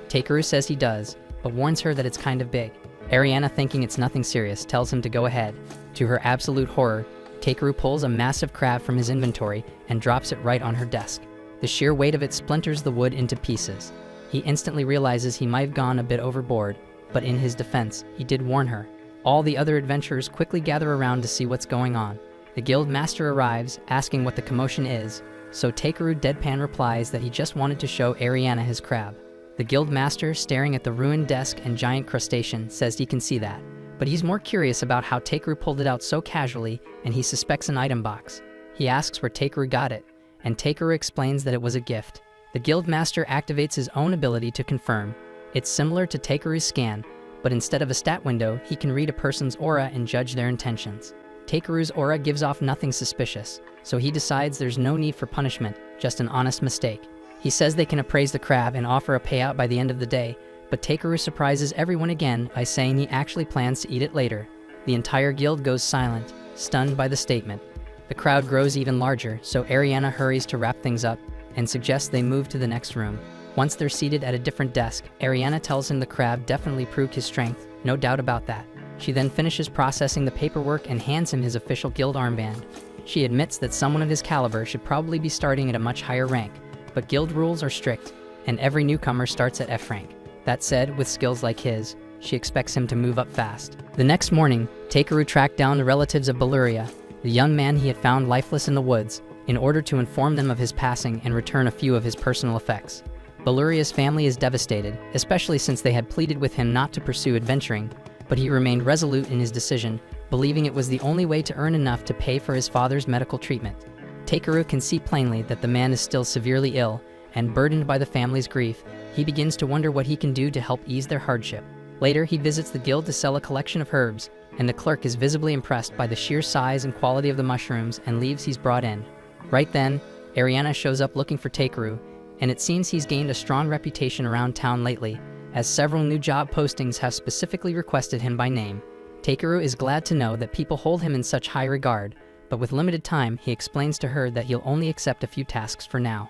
Takeru says he does, but warns her that it's kind of big. Ariana, thinking it's nothing serious, tells him to go ahead. To her absolute horror, Takeru pulls a massive crab from his inventory and drops it right on her desk. The sheer weight of it splinters the wood into pieces. He instantly realizes he might have gone a bit overboard, but in his defense, he did warn her. All the other adventurers quickly gather around to see what's going on. The guild master arrives, asking what the commotion is, so Takeru deadpan replies that he just wanted to show Ariana his crab. The guild master, staring at the ruined desk and giant crustacean, says he can see that, but he's more curious about how Takeru pulled it out so casually, and he suspects an item box. He asks where Takeru got it, and Takeru explains that it was a gift. The guild master activates his own ability to confirm. It's similar to Takeru's scan, but instead of a stat window, he can read a person's aura and judge their intentions. Takeru's aura gives off nothing suspicious, so he decides there's no need for punishment, just an honest mistake. He says they can appraise the crab and offer a payout by the end of the day, but Takeru surprises everyone again by saying he actually plans to eat it later. The entire guild goes silent, stunned by the statement. The crowd grows even larger, so Ariana hurries to wrap things up and suggests they move to the next room. Once they're seated at a different desk, Ariana tells him the crab definitely proved his strength, no doubt about that. She then finishes processing the paperwork and hands him his official guild armband. She admits that someone of his caliber should probably be starting at a much higher rank, but guild rules are strict, and every newcomer starts at F rank. That said, with skills like his, she expects him to move up fast. The next morning, Takeru tracked down the relatives of Beluria, the young man he had found lifeless in the woods, in order to inform them of his passing and return a few of his personal effects. Beluria's family is devastated, especially since they had pleaded with him not to pursue adventuring, but he remained resolute in his decision, believing it was the only way to earn enough to pay for his father's medical treatment. Takeru can see plainly that the man is still severely ill, and burdened by the family's grief, he begins to wonder what he can do to help ease their hardship. Later, he visits the guild to sell a collection of herbs, and the clerk is visibly impressed by the sheer size and quality of the mushrooms and leaves he's brought in. Right then, Ariana shows up looking for Takeru, and it seems he's gained a strong reputation around town lately, as several new job postings have specifically requested him by name. Takeru is glad to know that people hold him in such high regard, but with limited time, he explains to her that he'll only accept a few tasks for now.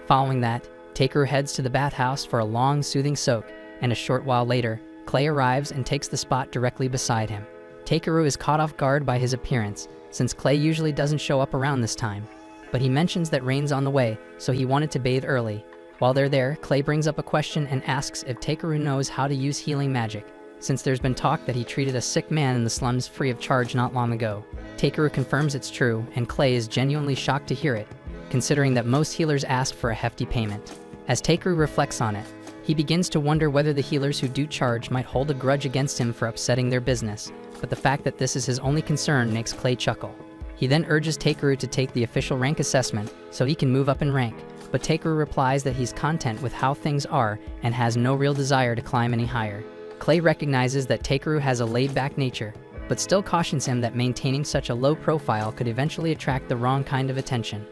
Following that, Takeru heads to the bathhouse for a long, soothing soak, and a short while later, Clay arrives and takes the spot directly beside him. Takeru is caught off guard by his appearance, since Clay usually doesn't show up around this time. But he mentions that rain's on the way, so he wanted to bathe early. While they're there, Clay brings up a question and asks if Takeru knows how to use healing magic, since there's been talk that he treated a sick man in the slums free of charge not long ago. Takeru confirms it's true, and Clay is genuinely shocked to hear it, considering that most healers ask for a hefty payment. As Takeru reflects on it, he begins to wonder whether the healers who do charge might hold a grudge against him for upsetting their business, but the fact that this is his only concern makes Clay chuckle. He then urges Takeru to take the official rank assessment so he can move up in rank, but Takeru replies that he's content with how things are and has no real desire to climb any higher. Clay recognizes that Takeru has a laid-back nature, but still cautions him that maintaining such a low profile could eventually attract the wrong kind of attention.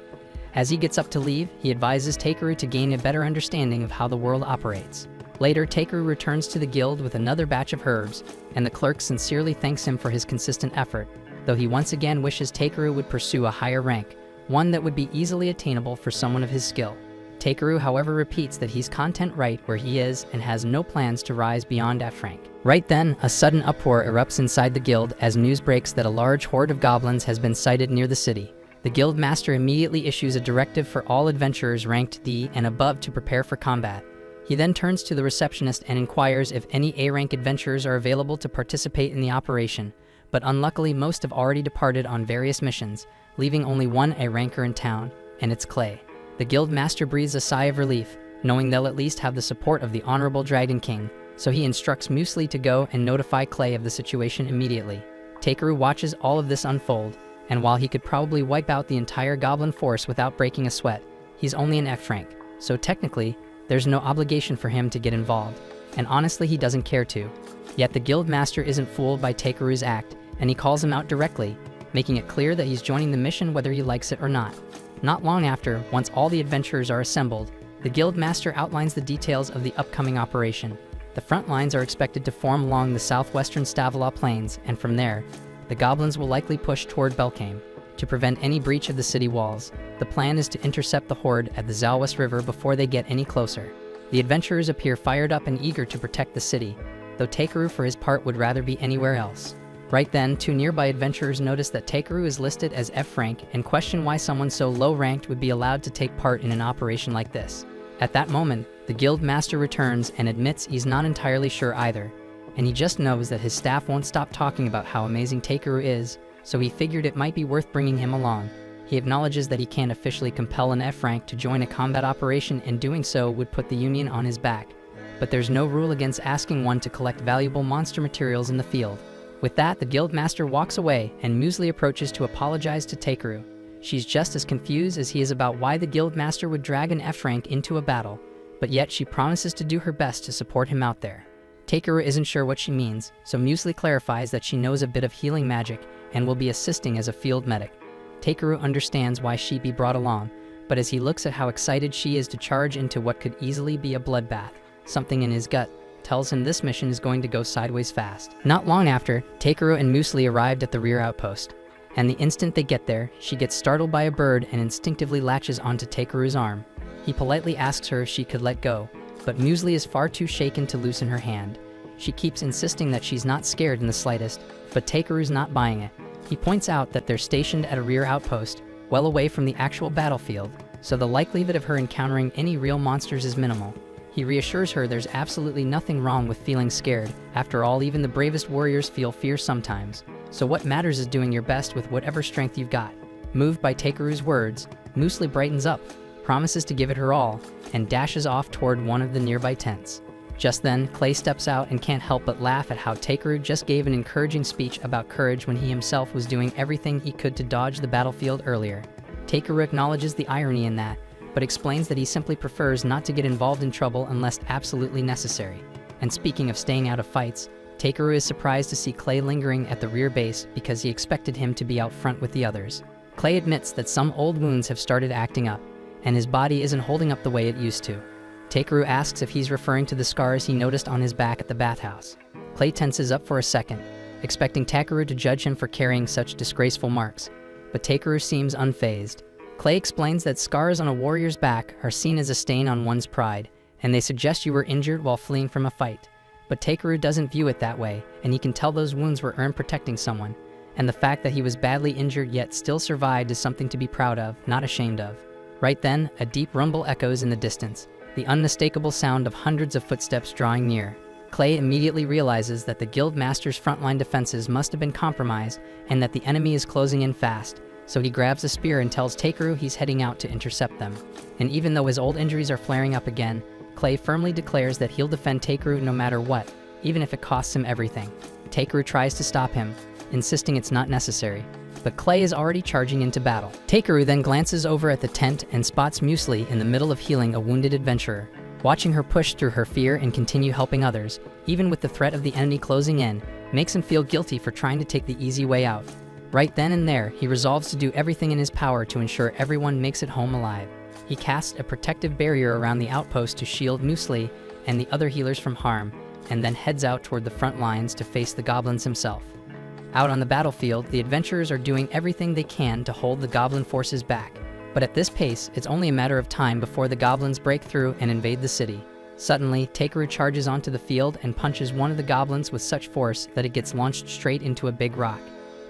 As he gets up to leave, he advises Takeru to gain a better understanding of how the world operates. Later, Takeru returns to the guild with another batch of herbs, and the clerk sincerely thanks him for his consistent effort, though he once again wishes Takeru would pursue a higher rank, one that would be easily attainable for someone of his skill. Takeru, however, repeats that he's content right where he is and has no plans to rise beyond F rank. Right then, a sudden uproar erupts inside the guild as news breaks that a large horde of goblins has been sighted near the city. The guild master immediately issues a directive for all adventurers ranked D and above to prepare for combat. He then turns to the receptionist and inquires if any A-rank adventurers are available to participate in the operation, but unluckily most have already departed on various missions, leaving only one A-ranker in town, and it's Clay. The guild master breathes a sigh of relief, knowing they'll at least have the support of the Honorable Dragon King, so he instructs Muesli to go and notify Clay of the situation immediately. Takeru watches all of this unfold, and while he could probably wipe out the entire goblin force without breaking a sweat, he's only an F rank, so technically, there's no obligation for him to get involved, and honestly he doesn't care to. Yet the guild master isn't fooled by Takeru's act, and he calls him out directly, making it clear that he's joining the mission whether he likes it or not. Not long after, once all the adventurers are assembled, the guild master outlines the details of the upcoming operation. The front lines are expected to form along the southwestern Stavala plains, and from there, the goblins will likely push toward Belkame. to prevent any breach of the city walls. The plan is to intercept the horde at the Zalwas River before they get any closer. The adventurers appear fired up and eager to protect the city, though Takeru for his part would rather be anywhere else. Right then, two nearby adventurers notice that Takeru is listed as F rank and question why someone so low-ranked would be allowed to take part in an operation like this. At that moment, the guild master returns and admits he's not entirely sure either, and he just knows that his staff won't stop talking about how amazing Takeru is, so he figured it might be worth bringing him along. He acknowledges that he can't officially compel an F rank to join a combat operation, and doing so would put the Union on his back. But there's no rule against asking one to collect valuable monster materials in the field. With that, the guild master walks away, and Muesli approaches to apologize to Takeru. She's just as confused as he is about why the guild master would drag an F rank into a battle, but yet she promises to do her best to support him out there. Takeru isn't sure what she means, so Muesli clarifies that she knows a bit of healing magic and will be assisting as a field medic. Takeru understands why she'd be brought along, but as he looks at how excited she is to charge into what could easily be a bloodbath, something in his gut tells him this mission is going to go sideways fast. Not long after, Takeru and Muesli arrived at the rear outpost, and the instant they get there, she gets startled by a bird and instinctively latches onto Takeru's arm. He politely asks her if she could let go, but Muesli is far too shaken to loosen her hand. She keeps insisting that she's not scared in the slightest, but Takeru's not buying it. He points out that they're stationed at a rear outpost, well away from the actual battlefield, so the likelihood of her encountering any real monsters is minimal. He reassures her there's absolutely nothing wrong with feeling scared. After all, even the bravest warriors feel fear sometimes. So what matters is doing your best with whatever strength you've got. Moved by Takeru's words, Muesli brightens up, promises to give it her all, and dashes off toward one of the nearby tents. Just then, Clay steps out and can't help but laugh at how Takeru just gave an encouraging speech about courage when he himself was doing everything he could to dodge the battlefield earlier. Takeru acknowledges the irony in that, but explains that he simply prefers not to get involved in trouble unless absolutely necessary. And speaking of staying out of fights, Takeru is surprised to see Clay lingering at the rear base because he expected him to be out front with the others. Clay admits that some old wounds have started acting up, and his body isn't holding up the way it used to. Takeru asks if he's referring to the scars he noticed on his back at the bathhouse. Clay tenses up for a second, expecting Takeru to judge him for carrying such disgraceful marks, but Takeru seems unfazed. Clay explains that scars on a warrior's back are seen as a stain on one's pride, and they suggest you were injured while fleeing from a fight. But Takeru doesn't view it that way, and he can tell those wounds were earned protecting someone, and the fact that he was badly injured yet still survived is something to be proud of, not ashamed of. Right then, a deep rumble echoes in the distance, the unmistakable sound of hundreds of footsteps drawing near. Clay immediately realizes that the guild master's frontline defenses must have been compromised and that the enemy is closing in fast, so he grabs a spear and tells Takeru he's heading out to intercept them. And even though his old injuries are flaring up again, Clay firmly declares that he'll defend Takeru no matter what, even if it costs him everything. Takeru tries to stop him, insisting it's not necessary, but Clay is already charging into battle. Takeru then glances over at the tent and spots Muesli in the middle of healing a wounded adventurer. Watching her push through her fear and continue helping others, even with the threat of the enemy closing in, makes him feel guilty for trying to take the easy way out. Right then and there, he resolves to do everything in his power to ensure everyone makes it home alive. He casts a protective barrier around the outpost to shield Muesli and the other healers from harm, and then heads out toward the front lines to face the goblins himself. Out on the battlefield, the adventurers are doing everything they can to hold the goblin forces back. But at this pace, it's only a matter of time before the goblins break through and invade the city. Suddenly, Takeru charges onto the field and punches one of the goblins with such force that it gets launched straight into a big rock.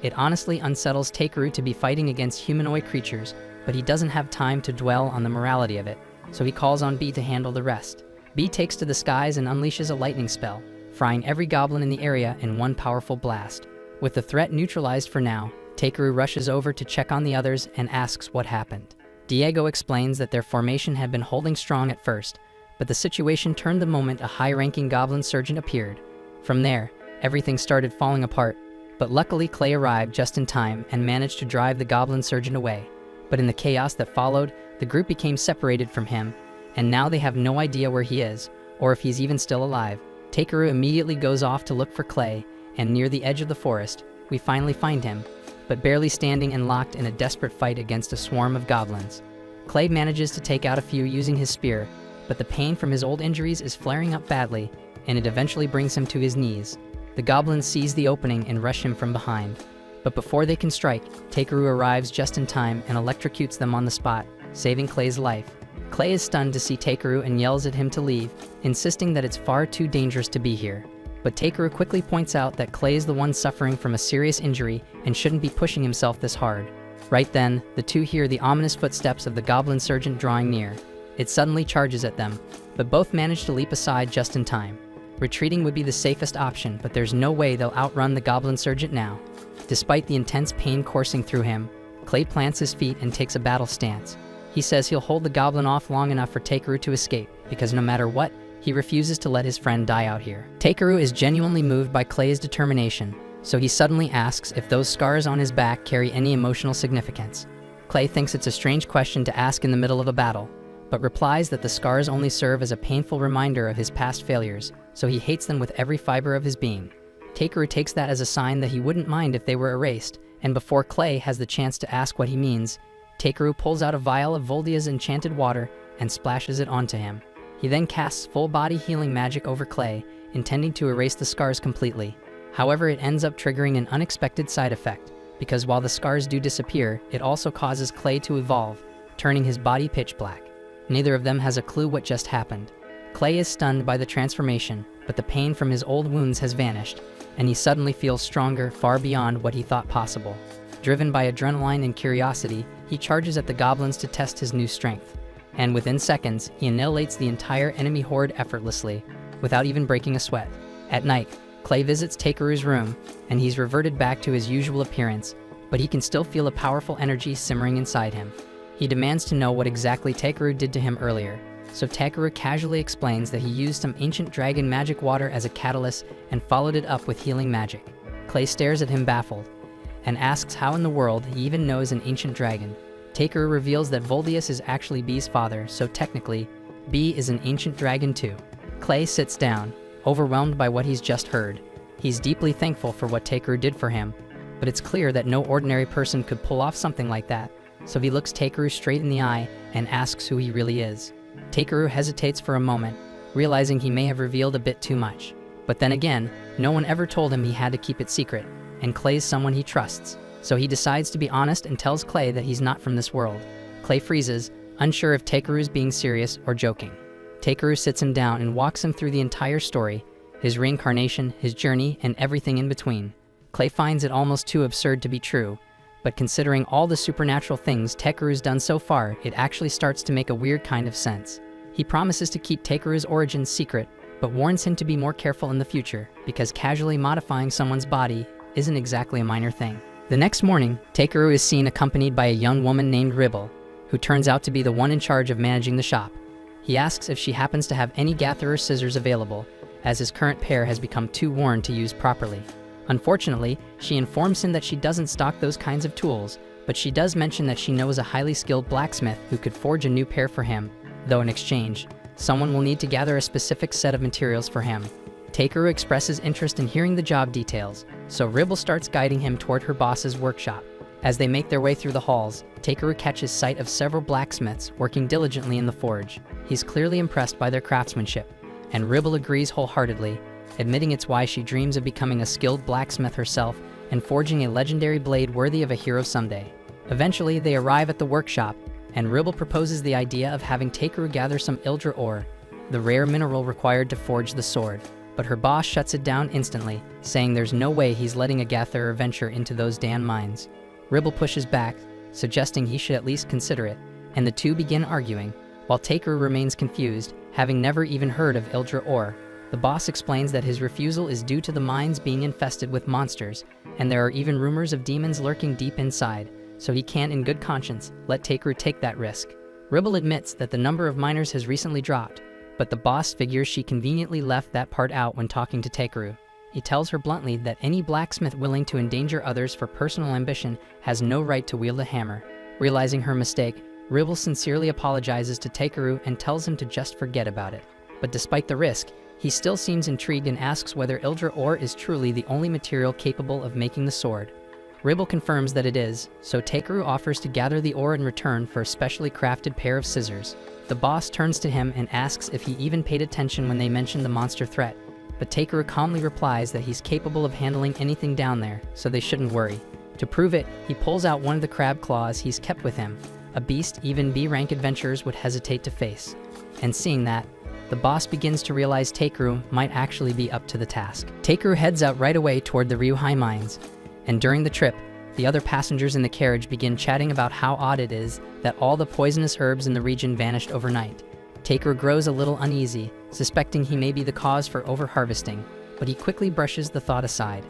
It honestly unsettles Takeru to be fighting against humanoid creatures, but he doesn't have time to dwell on the morality of it, so he calls on B to handle the rest. B takes to the skies and unleashes a lightning spell, frying every goblin in the area in one powerful blast. With the threat neutralized for now, Takeru rushes over to check on the others and asks what happened. Diego explains that their formation had been holding strong at first, but the situation turned the moment a high-ranking goblin surgeon appeared. From there, everything started falling apart, but luckily Clay arrived just in time and managed to drive the goblin surgeon away. But in the chaos that followed, the group became separated from him, and now they have no idea where he is, or if he's even still alive. Takeru immediately goes off to look for Clay, and near the edge of the forest, we finally find him, but barely standing and locked in a desperate fight against a swarm of goblins. Clay manages to take out a few using his spear, but the pain from his old injuries is flaring up badly, and it eventually brings him to his knees. The goblins seize the opening and rush him from behind. But before they can strike, Takeru arrives just in time and electrocutes them on the spot, saving Clay's life. Clay is stunned to see Takeru and yells at him to leave, insisting that it's far too dangerous to be here. But Takeru quickly points out that Clay is the one suffering from a serious injury and shouldn't be pushing himself this hard. Right then, the two hear the ominous footsteps of the goblin sergeant drawing near. It suddenly charges at them, but both manage to leap aside just in time. Retreating would be the safest option, but there's no way they'll outrun the goblin sergeant now. Despite the intense pain coursing through him, Clay plants his feet and takes a battle stance. He says he'll hold the goblin off long enough for Takeru to escape, because no matter what, he refuses to let his friend die out here. Takeru is genuinely moved by Clay's determination, so he suddenly asks if those scars on his back carry any emotional significance. Clay thinks it's a strange question to ask in the middle of a battle, but replies that the scars only serve as a painful reminder of his past failures, so he hates them with every fiber of his being. Takeru takes that as a sign that he wouldn't mind if they were erased, and before Clay has the chance to ask what he means, Takeru pulls out a vial of Voldia's enchanted water and splashes it onto him. He then casts full-body healing magic over Clay, intending to erase the scars completely. However, it ends up triggering an unexpected side effect, because while the scars do disappear, it also causes Clay to evolve, turning his body pitch black. Neither of them has a clue what just happened. Clay is stunned by the transformation, but the pain from his old wounds has vanished, and he suddenly feels stronger far beyond what he thought possible. Driven by adrenaline and curiosity, he charges at the goblins to test his new strength. And within seconds, he annihilates the entire enemy horde effortlessly, without even breaking a sweat. At night, Clay visits Takeru's room, and he's reverted back to his usual appearance, but he can still feel a powerful energy simmering inside him. He demands to know what exactly Takeru did to him earlier, so Takeru casually explains that he used some ancient dragon magic water as a catalyst and followed it up with healing magic. Clay stares at him baffled, and asks how in the world he even knows an ancient dragon. Takeru reveals that Voldius is actually B's father, so technically, B is an ancient dragon too. Clay sits down, overwhelmed by what he's just heard. He's deeply thankful for what Takeru did for him, but it's clear that no ordinary person could pull off something like that. So he looks Takeru straight in the eye and asks who he really is. Takeru hesitates for a moment, realizing he may have revealed a bit too much. But then again, no one ever told him he had to keep it secret, and Clay's someone he trusts. So he decides to be honest and tells Clay that he's not from this world. Clay freezes, unsure if Takeru's being serious or joking. Takeru sits him down and walks him through the entire story, his reincarnation, his journey, and everything in between. Clay finds it almost too absurd to be true, but considering all the supernatural things Takeru's done so far, it actually starts to make a weird kind of sense. He promises to keep Takeru's origins secret, but warns him to be more careful in the future, because casually modifying someone's body isn't exactly a minor thing. The next morning, Takeru is seen accompanied by a young woman named Ribble, who turns out to be the one in charge of managing the shop. He asks if she happens to have any gatherer scissors available, as his current pair has become too worn to use properly. Unfortunately, she informs him that she doesn't stock those kinds of tools, but she does mention that she knows a highly skilled blacksmith who could forge a new pair for him, though in exchange, someone will need to gather a specific set of materials for him. Takeru expresses interest in hearing the job details, so Ribble starts guiding him toward her boss's workshop. As they make their way through the halls, Takeru catches sight of several blacksmiths working diligently in the forge. He's clearly impressed by their craftsmanship, and Ribble agrees wholeheartedly, admitting it's why she dreams of becoming a skilled blacksmith herself and forging a legendary blade worthy of a hero someday. Eventually, they arrive at the workshop, and Ribble proposes the idea of having Takeru gather some Ildra ore, the rare mineral required to forge the sword. But her boss shuts it down instantly, saying there's no way he's letting a gatherer venture into those damn mines. Ribble pushes back, suggesting he should at least consider it, and the two begin arguing, while Takeru remains confused, having never even heard of Ildra ore. The boss explains that his refusal is due to the mines being infested with monsters, and there are even rumors of demons lurking deep inside, so he can't in good conscience let Takeru take that risk. Ribble admits that the number of miners has recently dropped, but the boss figures she conveniently left that part out when talking to Takeru. He tells her bluntly that any blacksmith willing to endanger others for personal ambition has no right to wield a hammer. Realizing her mistake, Ribble sincerely apologizes to Takeru and tells him to just forget about it. But despite the risk, he still seems intrigued and asks whether Ildra ore is truly the only material capable of making the sword. Ribble confirms that it is, so Takeru offers to gather the ore in return for a specially crafted pair of scissors. The boss turns to him and asks if he even paid attention when they mentioned the monster threat, but Takeru calmly replies that he's capable of handling anything down there, so they shouldn't worry. To prove it, he pulls out one of the crab claws he's kept with him, a beast even B-rank adventurers would hesitate to face. And seeing that, the boss begins to realize Takeru might actually be up to the task. Takeru heads out right away toward the Ryuhai mines, and during the trip, the other passengers in the carriage begin chatting about how odd it is that all the poisonous herbs in the region vanished overnight. Takeru grows a little uneasy, suspecting he may be the cause for over-harvesting, but he quickly brushes the thought aside.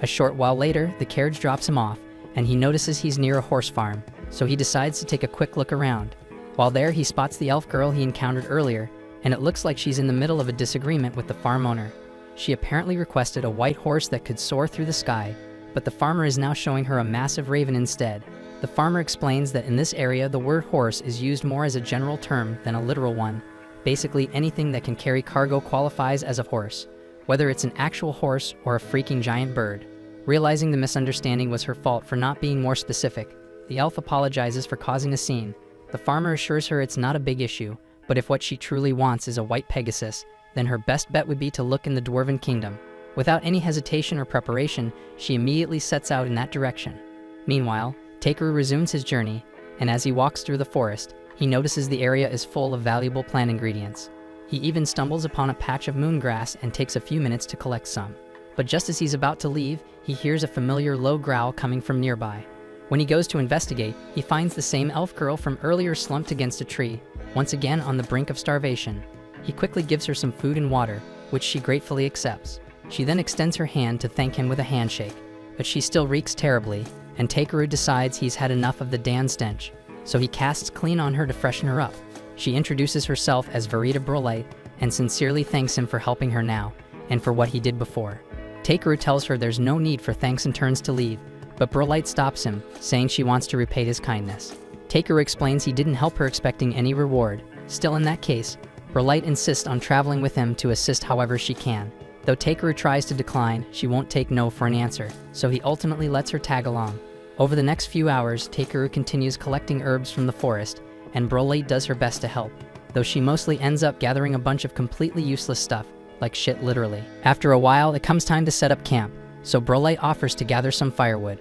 A short while later, the carriage drops him off, and he notices he's near a horse farm, so he decides to take a quick look around. While there, he spots the elf girl he encountered earlier, and it looks like she's in the middle of a disagreement with the farm owner. She apparently requested a white horse that could soar through the sky, but the farmer is now showing her a massive raven instead. The farmer explains that in this area the word horse is used more as a general term than a literal one. Basically anything that can carry cargo qualifies as a horse, whether it's an actual horse or a freaking giant bird. Realizing the misunderstanding was her fault for not being more specific, the elf apologizes for causing a scene. The farmer assures her it's not a big issue, but if what she truly wants is a white Pegasus, then her best bet would be to look in the Dwarven Kingdom. Without any hesitation or preparation, she immediately sets out in that direction. Meanwhile, Takeru resumes his journey, and as he walks through the forest, he notices the area is full of valuable plant ingredients. He even stumbles upon a patch of moongrass and takes a few minutes to collect some. But just as he's about to leave, he hears a familiar low growl coming from nearby. When he goes to investigate, he finds the same elf girl from earlier slumped against a tree, once again on the brink of starvation. He quickly gives her some food and water, which she gratefully accepts. She then extends her hand to thank him with a handshake, but she still reeks terribly, and Takeru decides he's had enough of the Dan stench, so he casts clean on her to freshen her up. She introduces herself as Verita Brolite and sincerely thanks him for helping her now, and for what he did before. Takeru tells her there's no need for thanks and turns to leave, but Brolite stops him, saying she wants to repay his kindness. Takeru explains he didn't help her expecting any reward. Still in that case, Brolite insists on traveling with him to assist however she can. Though Takeru tries to decline, she won't take no for an answer, so he ultimately lets her tag along. Over the next few hours, Takeru continues collecting herbs from the forest, and Brolite does her best to help, though she mostly ends up gathering a bunch of completely useless stuff, like shit literally. After a while, it comes time to set up camp, so Brolite offers to gather some firewood.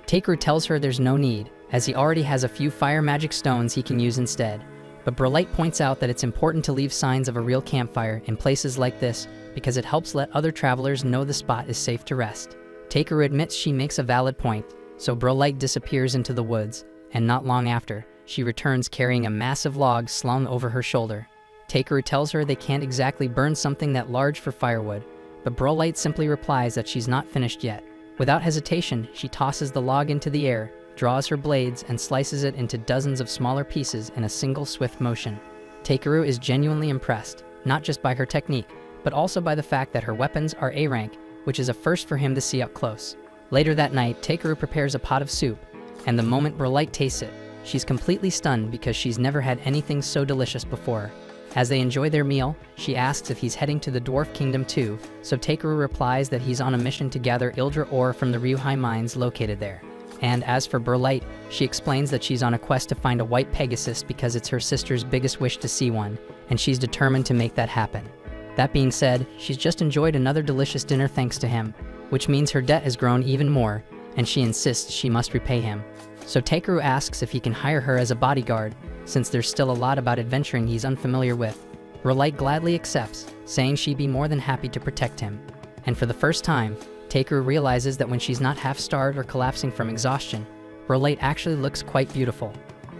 Takeru tells her there's no need, as he already has a few fire magic stones he can use instead. But Brolite points out that it's important to leave signs of a real campfire in places like this because it helps let other travelers know the spot is safe to rest. Takeru admits she makes a valid point, so Brolite disappears into the woods, and not long after, she returns carrying a massive log slung over her shoulder. Takeru tells her they can't exactly burn something that large for firewood, but Brolite simply replies that she's not finished yet. Without hesitation, she tosses the log into the air, draws her blades, and slices it into dozens of smaller pieces in a single swift motion. Takeru is genuinely impressed, not just by her technique, but also by the fact that her weapons are A rank, which is a first for him to see up close. Later that night, Takeru prepares a pot of soup, and the moment Brolite tastes it, she's completely stunned because she's never had anything so delicious before. As they enjoy their meal, she asks if he's heading to the Dwarf Kingdom too, so Takeru replies that he's on a mission to gather Ildra ore from the Ryuhai mines located there. And as for Brolite, she explains that she's on a quest to find a white Pegasus because it's her sister's biggest wish to see one, and she's determined to make that happen. That being said, she's just enjoyed another delicious dinner thanks to him, which means her debt has grown even more, and she insists she must repay him. So Takeru asks if he can hire her as a bodyguard, since there's still a lot about adventuring he's unfamiliar with. Brolite gladly accepts, saying she'd be more than happy to protect him. And for the first time, Takeru realizes that when she's not half-starved or collapsing from exhaustion, Brolite actually looks quite beautiful.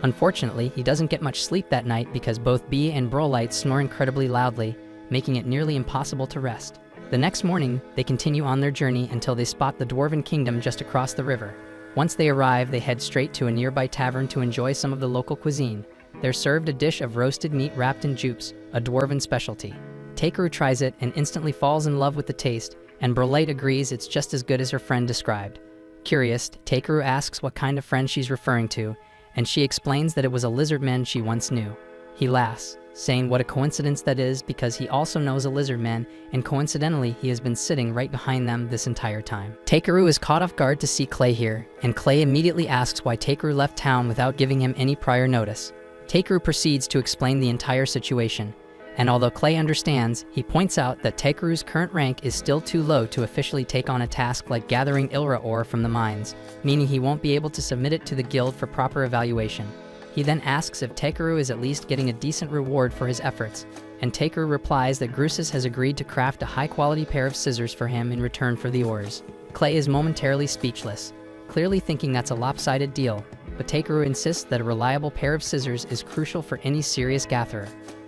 Unfortunately, he doesn't get much sleep that night because both Bee and Brolite snore incredibly loudly, making it nearly impossible to rest. The next morning, they continue on their journey until they spot the Dwarven Kingdom just across the river. Once they arrive, they head straight to a nearby tavern to enjoy some of the local cuisine. They're served a dish of roasted meat wrapped in jupes, a Dwarven specialty. Takeru tries it and instantly falls in love with the taste, and Brolite agrees it's just as good as her friend described. Curious, Takeru asks what kind of friend she's referring to, and she explains that it was a lizardman she once knew. He laughs, saying what a coincidence that is because he also knows a lizardman, and coincidentally he has been sitting right behind them this entire time. Takeru is caught off guard to see Clay here, and Clay immediately asks why Takeru left town without giving him any prior notice. Takeru proceeds to explain the entire situation, And although Clay understands, he points out that Takeru's current rank is still too low to officially take on a task like gathering Ilra ore from the mines, meaning he won't be able to submit it to the guild for proper evaluation. He then asks if Takeru is at least getting a decent reward for his efforts, and Takeru replies that Grusis has agreed to craft a high-quality pair of scissors for him in return for the ores. Clay is momentarily speechless, clearly thinking that's a lopsided deal, but Takeru insists that a reliable pair of scissors is crucial for any serious gatherer.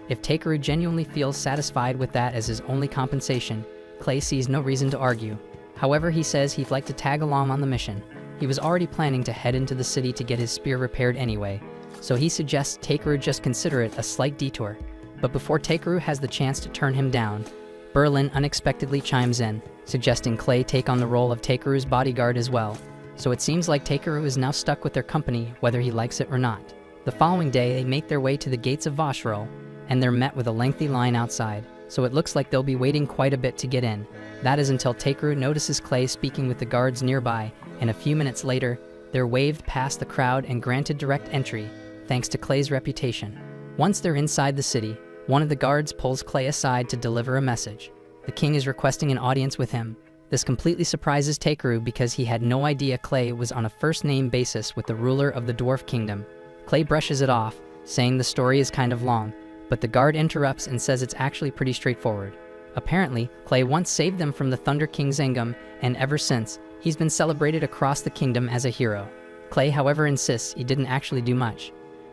If Takeru genuinely feels satisfied with that as his only compensation, Clay sees no reason to argue. However, he says he'd like to tag along on the mission. He was already planning to head into the city to get his spear repaired anyway, so he suggests Takeru just consider it a slight detour. But before Takeru has the chance to turn him down, Berlin unexpectedly chimes in, suggesting Clay take on the role of Takeru's bodyguard as well. So it seems like Takeru is now stuck with their company whether he likes it or not. The following day, they make their way to the gates of Vashral, and they're met with a lengthy line outside, so it looks like they'll be waiting quite a bit to get in. That is until Takeru notices Clay speaking with the guards nearby, and a few minutes later, they're waved past the crowd and granted direct entry, thanks to Clay's reputation. Once they're inside the city, one of the guards pulls Clay aside to deliver a message. The king is requesting an audience with him. This completely surprises Takeru because he had no idea Clay was on a first-name basis with the ruler of the Dwarf Kingdom. Clay brushes it off, saying the story is kind of long, but the guard interrupts and says it's actually pretty straightforward. Apparently, Clay once saved them from the Thunder King Zengum, and ever since, he's been celebrated across the kingdom as a hero. Clay, however, insists he didn't actually do much.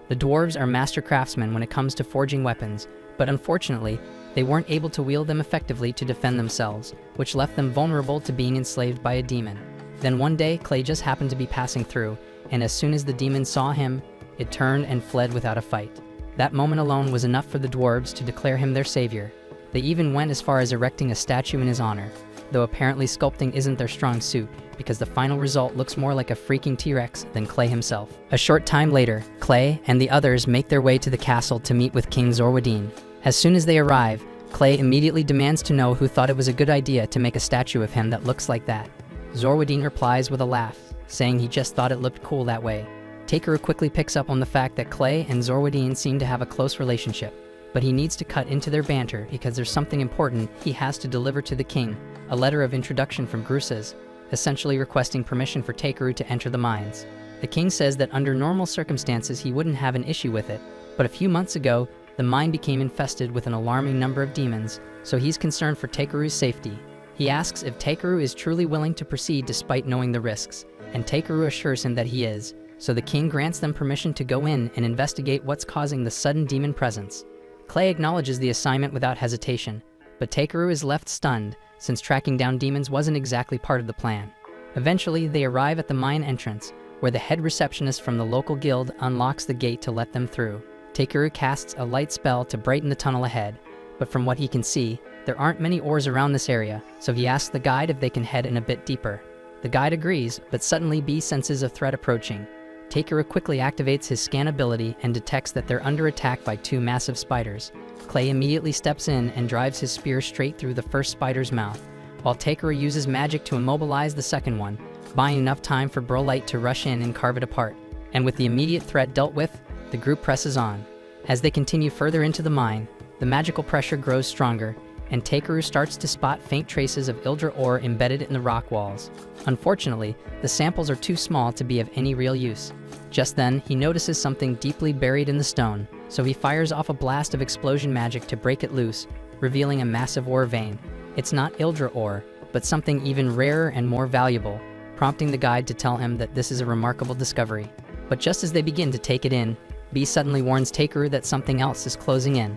The dwarves are master craftsmen when it comes to forging weapons, but unfortunately, they weren't able to wield them effectively to defend themselves, which left them vulnerable to being enslaved by a demon. Then one day, Clay just happened to be passing through, and as soon as the demon saw him, it turned and fled without a fight. That moment alone was enough for the dwarves to declare him their savior. They even went as far as erecting a statue in his honor, though apparently sculpting isn't their strong suit, because the final result looks more like a freaking T-Rex than Clay himself. A short time later, Clay and the others make their way to the castle to meet with King Zorwadin. As soon as they arrive, Clay immediately demands to know who thought it was a good idea to make a statue of him that looks like that. Zorwadin replies with a laugh, saying he just thought it looked cool that way. Takeru quickly picks up on the fact that Clay and Zorwadin seem to have a close relationship, but he needs to cut into their banter because there's something important he has to deliver to the king, a letter of introduction from Grusis, essentially requesting permission for Takeru to enter the mines. The king says that under normal circumstances he wouldn't have an issue with it, but a few months ago, the mine became infested with an alarming number of demons, so he's concerned for Takeru's safety. He asks if Takeru is truly willing to proceed despite knowing the risks, and Takeru assures him that he is, so the king grants them permission to go in and investigate what's causing the sudden demon presence. Clay acknowledges the assignment without hesitation, but Takeru is left stunned, since tracking down demons wasn't exactly part of the plan. Eventually, they arrive at the mine entrance, where the head receptionist from the local guild unlocks the gate to let them through. Takeru casts a light spell to brighten the tunnel ahead, but from what he can see, there aren't many ores around this area, so he asks the guide if they can head in a bit deeper. The guide agrees, but suddenly B senses a threat approaching. Takeru quickly activates his scan ability and detects that they're under attack by two massive spiders. Clay immediately steps in and drives his spear straight through the first spider's mouth, while Takeru uses magic to immobilize the second one, buying enough time for Brolight to rush in and carve it apart. And with the immediate threat dealt with, the group presses on. As they continue further into the mine, the magical pressure grows stronger, and Takeru starts to spot faint traces of Ildra ore embedded in the rock walls. Unfortunately, the samples are too small to be of any real use. Just then, he notices something deeply buried in the stone, so he fires off a blast of explosion magic to break it loose, revealing a massive ore vein. It's not Ildra ore, but something even rarer and more valuable, prompting the guide to tell him that this is a remarkable discovery. But just as they begin to take it in, B suddenly warns Takeru that something else is closing in.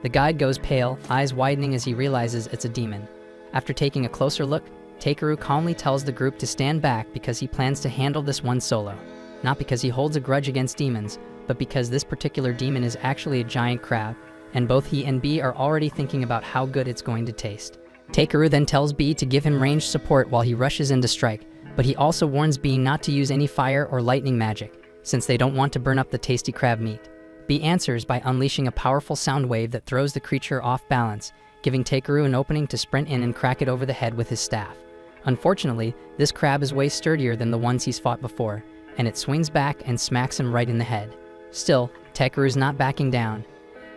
The guide goes pale, eyes widening as he realizes it's a demon. After taking a closer look, Takeru calmly tells the group to stand back because he plans to handle this one solo. Not because he holds a grudge against demons, but because this particular demon is actually a giant crab, and both he and B are already thinking about how good it's going to taste. Takeru then tells B to give him ranged support while he rushes in to strike, but he also warns B not to use any fire or lightning magic, since they don't want to burn up the tasty crab meat. B answers by unleashing a powerful sound wave that throws the creature off balance, giving Takeru an opening to sprint in and crack it over the head with his staff. Unfortunately, this crab is way sturdier than the ones he's fought before, and it swings back and smacks him right in the head. Still, Takeru's not backing down.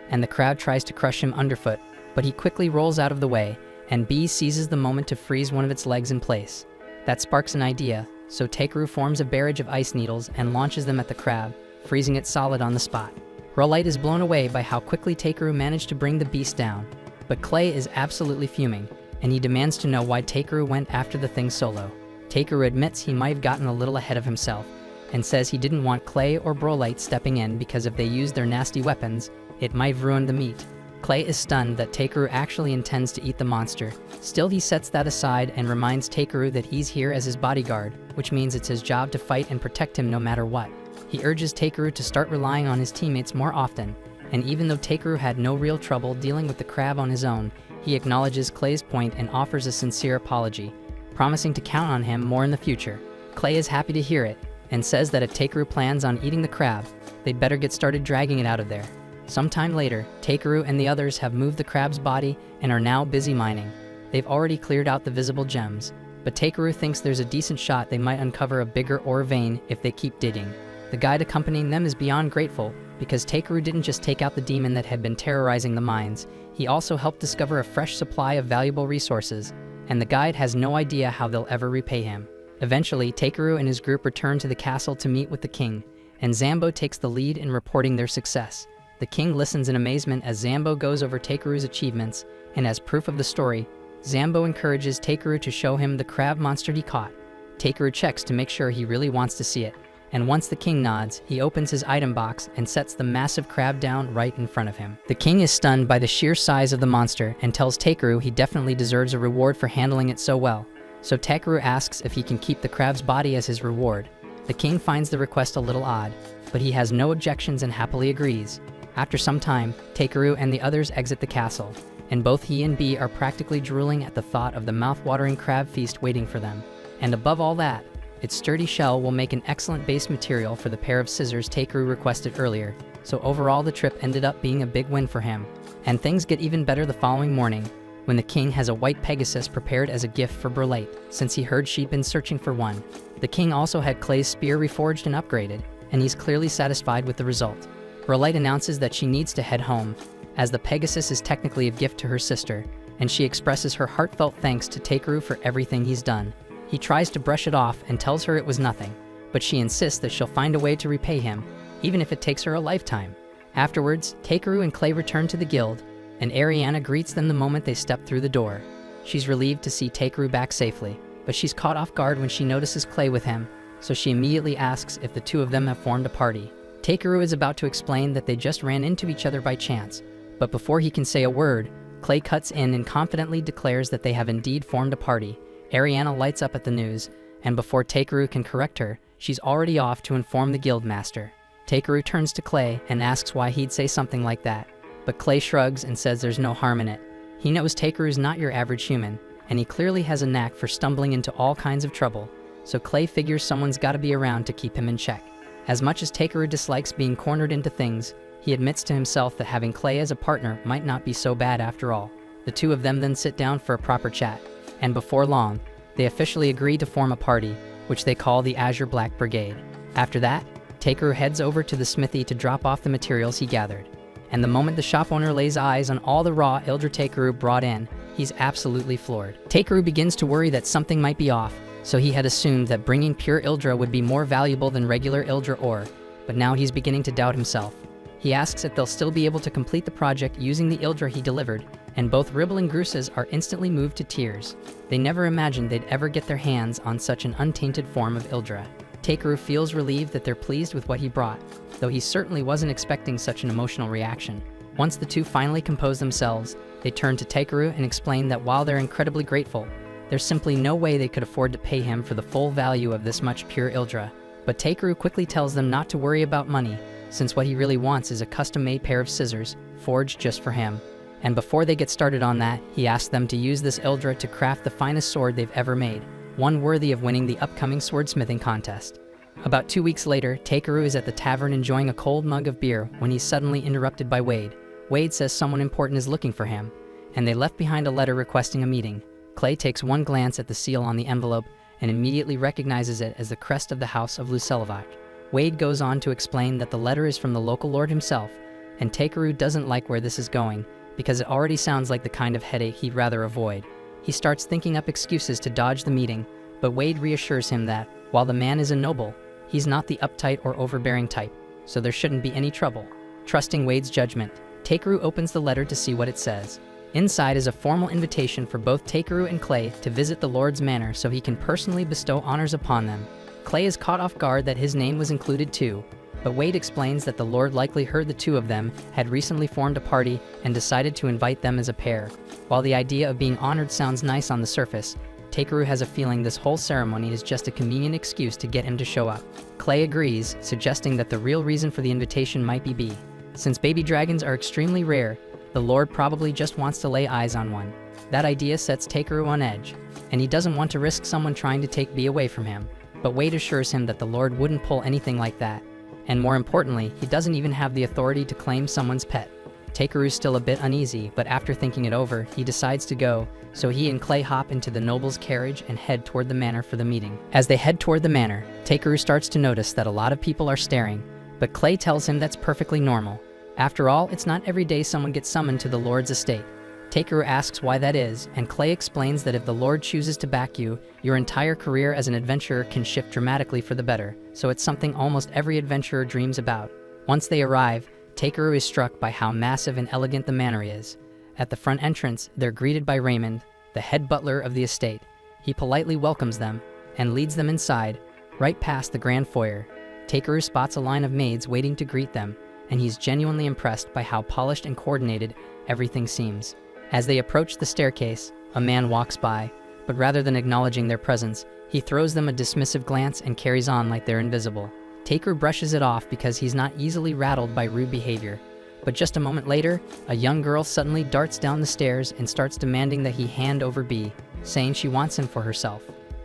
and the crowd tries to crush him underfoot, but he quickly rolls out of the way, and B seizes the moment to freeze one of its legs in place. That sparks an idea, so Takeru forms a barrage of ice needles and launches them at the crab, freezing it solid on the spot. Rollite is blown away by how quickly Takeru managed to bring the beast down, but Clay is absolutely fuming, and he demands to know why Takeru went after the thing solo. Takeru admits he might have gotten a little ahead of himself, and says he didn't want Clay or Brolite stepping in because if they used their nasty weapons, it might have ruined the meat. Clay is stunned that Takeru actually intends to eat the monster. Still, he sets that aside and reminds Takeru that he's here as his bodyguard, which means it's his job to fight and protect him no matter what. He urges Takeru to start relying on his teammates more often, and even though Takeru had no real trouble dealing with the crab on his own, he acknowledges Clay's point and offers a sincere apology, promising to count on him more in the future. Clay is happy to hear it, and says that if Takeru plans on eating the crab, they'd better get started dragging it out of there. Sometime later, Takeru and the others have moved the crab's body and are now busy mining. They've already cleared out the visible gems, but Takeru thinks there's a decent shot they might uncover a bigger ore vein if they keep digging. The guide accompanying them is beyond grateful, because Takeru didn't just take out the demon that had been terrorizing the mines, he also helped discover a fresh supply of valuable resources, and the guide has no idea how they'll ever repay him. Eventually, Takeru and his group return to the castle to meet with the king, and Zambo takes the lead in reporting their success. The king listens in amazement as Zambo goes over Takeru's achievements, and as proof of the story, Zambo encourages Takeru to show him the crab monster he caught. Takeru checks to make sure he really wants to see it, and once the king nods, he opens his item box and sets the massive crab down right in front of him. The king is stunned by the sheer size of the monster and tells Takeru he definitely deserves a reward for handling it so well. So Takeru asks if he can keep the crab's body as his reward. The king finds the request a little odd, but he has no objections and happily agrees. After some time, Takeru and the others exit the castle, and both he and B are practically drooling at the thought of the mouth-watering crab feast waiting for them. And above all that, its sturdy shell will make an excellent base material for the pair of scissors Takeru requested earlier, so overall the trip ended up being a big win for him. And things get even better the following morning, when the king has a white Pegasus prepared as a gift for Brolite, since he heard she'd been searching for one. The king also had Clay's spear reforged and upgraded, and he's clearly satisfied with the result. Brolite announces that she needs to head home, as the Pegasus is technically a gift to her sister, and she expresses her heartfelt thanks to Takeru for everything he's done. He tries to brush it off and tells her it was nothing, but she insists that she'll find a way to repay him, even if it takes her a lifetime. Afterwards, Takeru and Clay return to the guild, and Ariana greets them the moment they step through the door. She's relieved to see Takeru back safely, but she's caught off guard when she notices Clay with him, so she immediately asks if the two of them have formed a party. Takeru is about to explain that they just ran into each other by chance, but before he can say a word, Clay cuts in and confidently declares that they have indeed formed a party. Ariana lights up at the news, and before Takeru can correct her, she's already off to inform the guild master. Takeru turns to Clay and asks why he'd say something like that, but Clay shrugs and says there's no harm in it. He knows Takeru's not your average human, and he clearly has a knack for stumbling into all kinds of trouble, so Clay figures someone's gotta be around to keep him in check. As much as Takeru dislikes being cornered into things, he admits to himself that having Clay as a partner might not be so bad after all. The two of them then sit down for a proper chat, and before long, they officially agree to form a party, which they call the Azure Black Brigade. After that, Takeru heads over to the smithy to drop off the materials he gathered. And the moment the shop owner lays eyes on all the raw Ildra Takeru brought in, he's absolutely floored. Takeru begins to worry that something might be off, so he had assumed that bringing pure Ildra would be more valuable than regular Ildra ore, but now he's beginning to doubt himself. He asks if they'll still be able to complete the project using the Ildra he delivered, and both Ribble and Grusas are instantly moved to tears. They never imagined they'd ever get their hands on such an untainted form of Ildra. Takeru feels relieved that they're pleased with what he brought, though he certainly wasn't expecting such an emotional reaction. Once the two finally compose themselves, they turn to Takeru and explain that while they're incredibly grateful, there's simply no way they could afford to pay him for the full value of this much pure Ildra. But Takeru quickly tells them not to worry about money, since what he really wants is a custom-made pair of scissors, forged just for him. And before they get started on that, he asks them to use this Ildra to craft the finest sword they've ever made, one worthy of winning the upcoming swordsmithing contest. About 2 weeks later, Takeru is at the tavern enjoying a cold mug of beer when he's suddenly interrupted by Wade. Wade says someone important is looking for him, and they left behind a letter requesting a meeting. Clay takes one glance at the seal on the envelope and immediately recognizes it as the crest of the House of Lucelovac. Wade goes on to explain that the letter is from the local lord himself, and Takeru doesn't like where this is going, because it already sounds like the kind of headache he'd rather avoid. He starts thinking up excuses to dodge the meeting, but Wade reassures him that, while the man is a noble, he's not the uptight or overbearing type, so there shouldn't be any trouble. Trusting Wade's judgment, Takeru opens the letter to see what it says. Inside is a formal invitation for both Takeru and Clay to visit the Lord's manor so he can personally bestow honors upon them. Clay is caught off guard that his name was included too, but Wade explains that the Lord likely heard the two of them had recently formed a party and decided to invite them as a pair. While the idea of being honored sounds nice on the surface, Takeru has a feeling this whole ceremony is just a convenient excuse to get him to show up. Clay agrees, suggesting that the real reason for the invitation might be B. Since baby dragons are extremely rare, the Lord probably just wants to lay eyes on one. That idea sets Takeru on edge, and he doesn't want to risk someone trying to take B away from him. But Wade assures him that the Lord wouldn't pull anything like that. And more importantly, he doesn't even have the authority to claim someone's pet. Takeru's still a bit uneasy, but after thinking it over, he decides to go, so he and Clay hop into the noble's carriage and head toward the manor for the meeting. As they head toward the manor, Takeru starts to notice that a lot of people are staring, but Clay tells him that's perfectly normal. After all, it's not every day someone gets summoned to the Lord's estate. Takeru asks why that is, and Clay explains that if the Lord chooses to back you, your entire career as an adventurer can shift dramatically for the better, so it's something almost every adventurer dreams about. Once they arrive, Takeru is struck by how massive and elegant the manor is. At the front entrance, they're greeted by Raymond, the head butler of the estate. He politely welcomes them and leads them inside, right past the grand foyer. Takeru spots a line of maids waiting to greet them, and he's genuinely impressed by how polished and coordinated everything seems. As they approach the staircase, a man walks by, but rather than acknowledging their presence, he throws them a dismissive glance and carries on like they're invisible. Takeru brushes it off because he's not easily rattled by rude behavior. But just a moment later, a young girl suddenly darts down the stairs and starts demanding that he hand over B, saying she wants him for herself.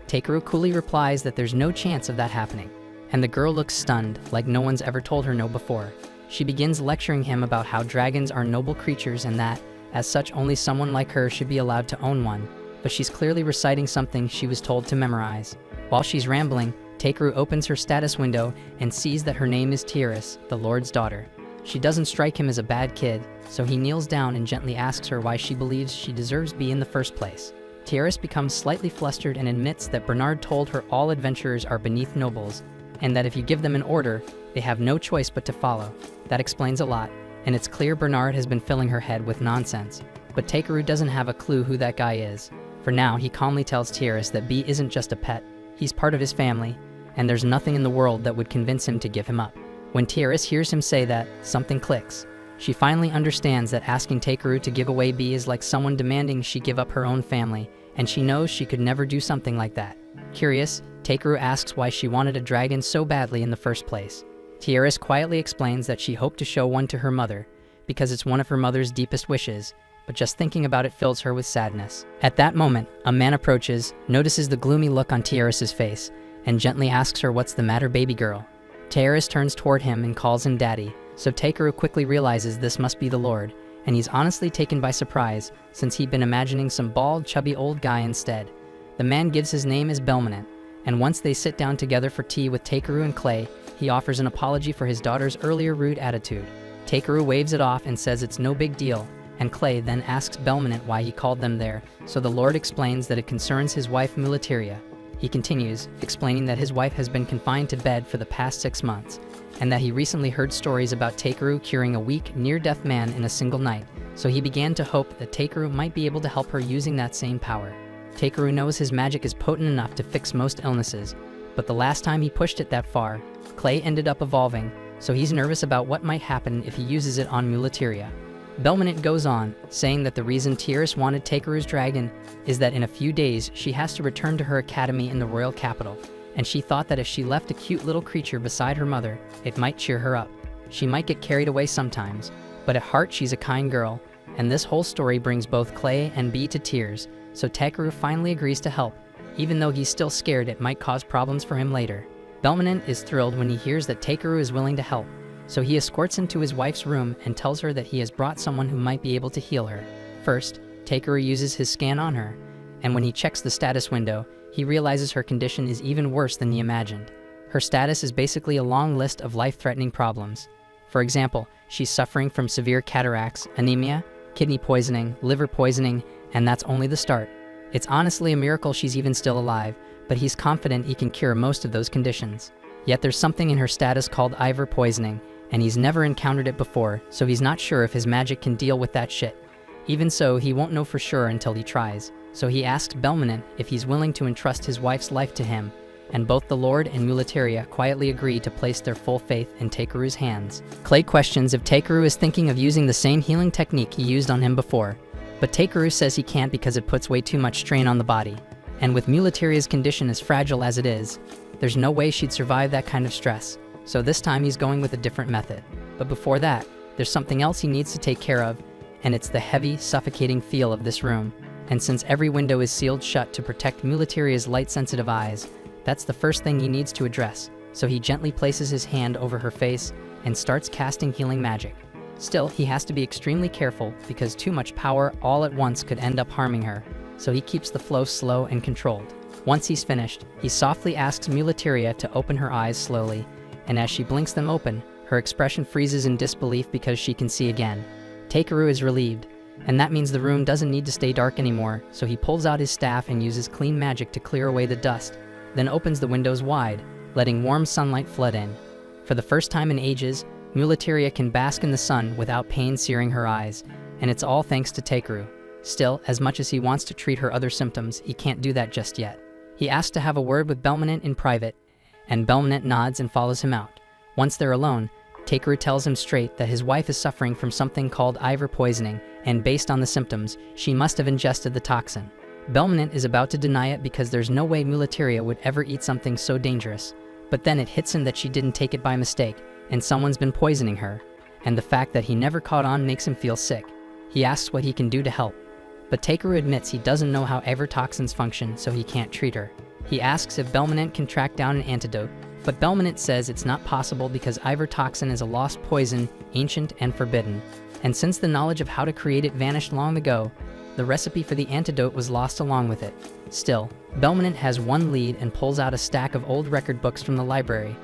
Takeru coolly replies that there's no chance of that happening, and the girl looks stunned, like no one's ever told her no before. She begins lecturing him about how dragons are noble creatures and that, as such, only someone like her should be allowed to own one, but she's clearly reciting something she was told to memorize. While she's rambling, Takeru opens her status window and sees that her name is Tiaris, the Lord's daughter. She doesn't strike him as a bad kid, so he kneels down and gently asks her why she believes she deserves B in the first place. Tiaris becomes slightly flustered and admits that Bernard told her all adventurers are beneath nobles, and that if you give them an order, they have no choice but to follow. That explains a lot, and it's clear Bernard has been filling her head with nonsense. But Takeru doesn't have a clue who that guy is. For now, he calmly tells Tiaris that B isn't just a pet, he's part of his family, and there's nothing in the world that would convince him to give him up. When Tiaris hears him say that, something clicks. She finally understands that asking Takeru to give away B is like someone demanding she give up her own family, and she knows she could never do something like that. Curious, Takeru asks why she wanted a dragon so badly in the first place. Tiaris quietly explains that she hoped to show one to her mother, because it's one of her mother's deepest wishes, but just thinking about it fills her with sadness. At that moment, a man approaches, notices the gloomy look on Tiaris's face, and gently asks her what's the matter, baby girl. Tiaris turns toward him and calls him daddy, so Takeru quickly realizes this must be the Lord, and he's honestly taken by surprise, since he'd been imagining some bald, chubby old guy instead. The man gives his name as Belmonent, and once they sit down together for tea with Takeru and Clay, he offers an apology for his daughter's earlier rude attitude. Takeru waves it off and says it's no big deal, and Clay then asks Belmonent why he called them there, so the Lord explains that it concerns his wife Mulateria. He continues, explaining that his wife has been confined to bed for the past 6 months, and that he recently heard stories about Takeru curing a weak, near-death man in a single night, so he began to hope that Takeru might be able to help her using that same power. Takeru knows his magic is potent enough to fix most illnesses, but the last time he pushed it that far, Clay ended up evolving, so he's nervous about what might happen if he uses it on Mulateria. Belmonent goes on, saying that the reason Tiaris wanted Takeru's dragon is that in a few days she has to return to her academy in the royal capital, and she thought that if she left a cute little creature beside her mother, it might cheer her up. She might get carried away sometimes, but at heart she's a kind girl, and this whole story brings both Clay and B to tears, so Takeru finally agrees to help, even though he's still scared it might cause problems for him later. Belmonent is thrilled when he hears that Takeru is willing to help, so he escorts him to his wife's room and tells her that he has brought someone who might be able to heal her. First, Takeru uses his scan on her, and when he checks the status window, he realizes her condition is even worse than he imagined. Her status is basically a long list of life-threatening problems. For example, she's suffering from severe cataracts, anemia, kidney poisoning, liver poisoning, and that's only the start. It's honestly a miracle she's even still alive, but he's confident he can cure most of those conditions. Yet there's something in her status called Iver poisoning, and he's never encountered it before, so he's not sure if his magic can deal with that shit. Even so, he won't know for sure until he tries, so he asked Belmonent if he's willing to entrust his wife's life to him, and both the Lord and Muleteria quietly agree to place their full faith in Takeru's hands. Clay questions if Takeru is thinking of using the same healing technique he used on him before, but Takeru says he can't because it puts way too much strain on the body, and with Muleteria's condition as fragile as it is, there's no way she'd survive that kind of stress, so this time he's going with a different method. But before that, there's something else he needs to take care of, and it's the heavy, suffocating feel of this room. And since every window is sealed shut to protect Muleteria's light-sensitive eyes, that's the first thing he needs to address, so he gently places his hand over her face and starts casting healing magic. Still, he has to be extremely careful because too much power all at once could end up harming her, so he keeps the flow slow and controlled. Once he's finished, he softly asks Muleteria to open her eyes slowly, and as she blinks them open, her expression freezes in disbelief because she can see again. Takeru is relieved, and that means the room doesn't need to stay dark anymore, so he pulls out his staff and uses clean magic to clear away the dust, then opens the windows wide, letting warm sunlight flood in. For the first time in ages, Muleteria can bask in the sun without pain searing her eyes, and it's all thanks to Takeru. Still, as much as he wants to treat her other symptoms, he can't do that just yet. He asks to have a word with Belmonent in private, and Belmonent nods and follows him out. Once they're alone, Takeru tells him straight that his wife is suffering from something called Iver poisoning, and based on the symptoms, she must have ingested the toxin. Belmonent is about to deny it because there's no way Muleteria would ever eat something so dangerous, but then it hits him that she didn't take it by mistake, and someone's been poisoning her, and the fact that he never caught on makes him feel sick. He asks what he can do to help, but Takeru admits he doesn't know how Iver toxins function, so he can't treat her. He asks if Belmonent can track down an antidote, but Belmonent says it's not possible because Iver toxin is a lost poison, ancient and forbidden, and since the knowledge of how to create it vanished long ago, the recipe for the antidote was lost along with it. Still, Belmonent has one lead and pulls out a stack of old record books from the library,